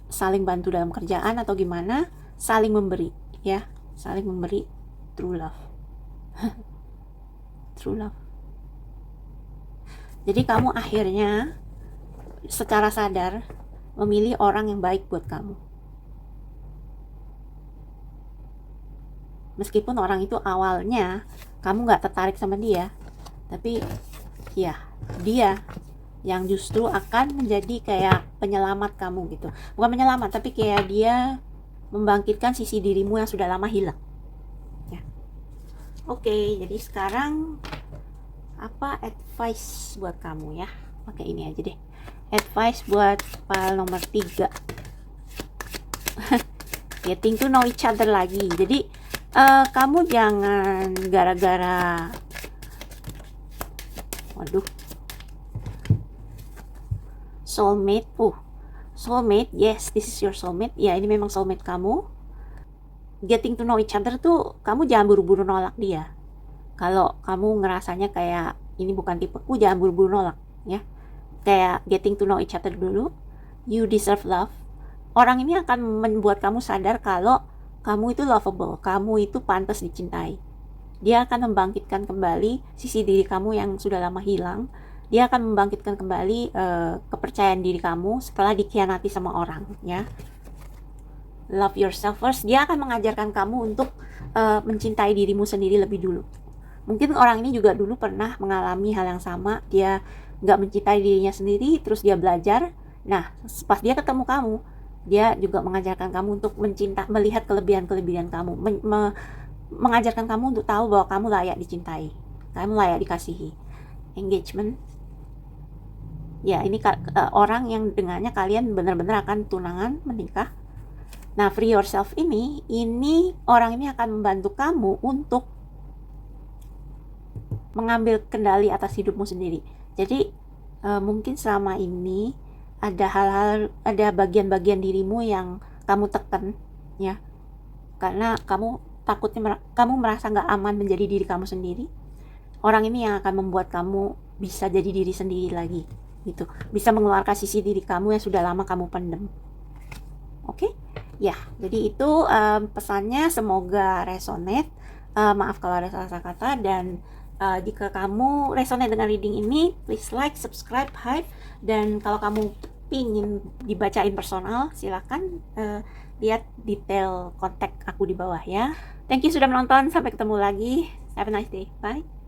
saling bantu dalam kerjaan atau gimana, saling memberi ya, saling memberi. True love. True love. Jadi kamu akhirnya secara sadar memilih orang yang baik buat kamu. Meskipun orang itu awalnya kamu gak tertarik sama dia, tapi ya dia yang justru akan menjadi kayak penyelamat kamu gitu. Bukan penyelamat, tapi kayak dia membangkitkan sisi dirimu yang sudah lama hilang ya. Oke, jadi sekarang apa advice buat kamu ya? Pakai ini aja deh. Advice buat file nomor 3. Getting to know each other lagi. Jadi kamu jangan gara-gara soulmate. Soulmate, yes, this is your soulmate. Ya, ini memang soulmate kamu. Getting to know each other tuh kamu jangan buru-buru nolak dia. Kalau kamu ngerasanya kayak ini bukan tipeku, jangan buru-buru nolak ya. Kayak getting to know each other dulu. You deserve love. Orang ini akan membuat kamu sadar kalau kamu itu lovable, kamu itu pantas dicintai. Dia akan membangkitkan kembali sisi diri kamu yang sudah lama hilang. Dia akan membangkitkan kembali kepercayaan diri kamu setelah dikhianati sama orang ya. Love yourself first. Dia akan mengajarkan kamu untuk mencintai dirimu sendiri lebih dulu. Mungkin orang ini juga dulu pernah mengalami hal yang sama. Dia gak mencintai dirinya sendiri, terus dia belajar. Nah, pas dia ketemu kamu, dia juga mengajarkan kamu untuk melihat kelebihan-kelebihan kamu, mengajarkan kamu untuk tahu bahwa kamu layak dicintai, kamu layak dikasihi. Engagement. Ya, ini orang yang dengannya kalian benar-benar akan tunangan, menikah. Nah, free yourself ini orang ini akan membantu kamu untuk mengambil kendali atas hidupmu sendiri. Jadi mungkin selama ini ada bagian-bagian dirimu yang kamu tekan ya, karena kamu merasa nggak aman menjadi diri kamu sendiri. Orang ini yang akan membuat kamu bisa jadi diri sendiri lagi gitu, bisa mengeluarkan sisi diri kamu yang sudah lama kamu pendam. Oke? Ya, jadi itu pesannya, semoga resonate. Maaf kalau ada salah kata, dan jika kamu resonate dengan reading ini, please like, subscribe, hype. Dan kalau kamu pingin dibacain personal, silakan lihat detail kontak aku di bawah ya. Thank you sudah menonton, sampai ketemu lagi. Have a nice day, bye.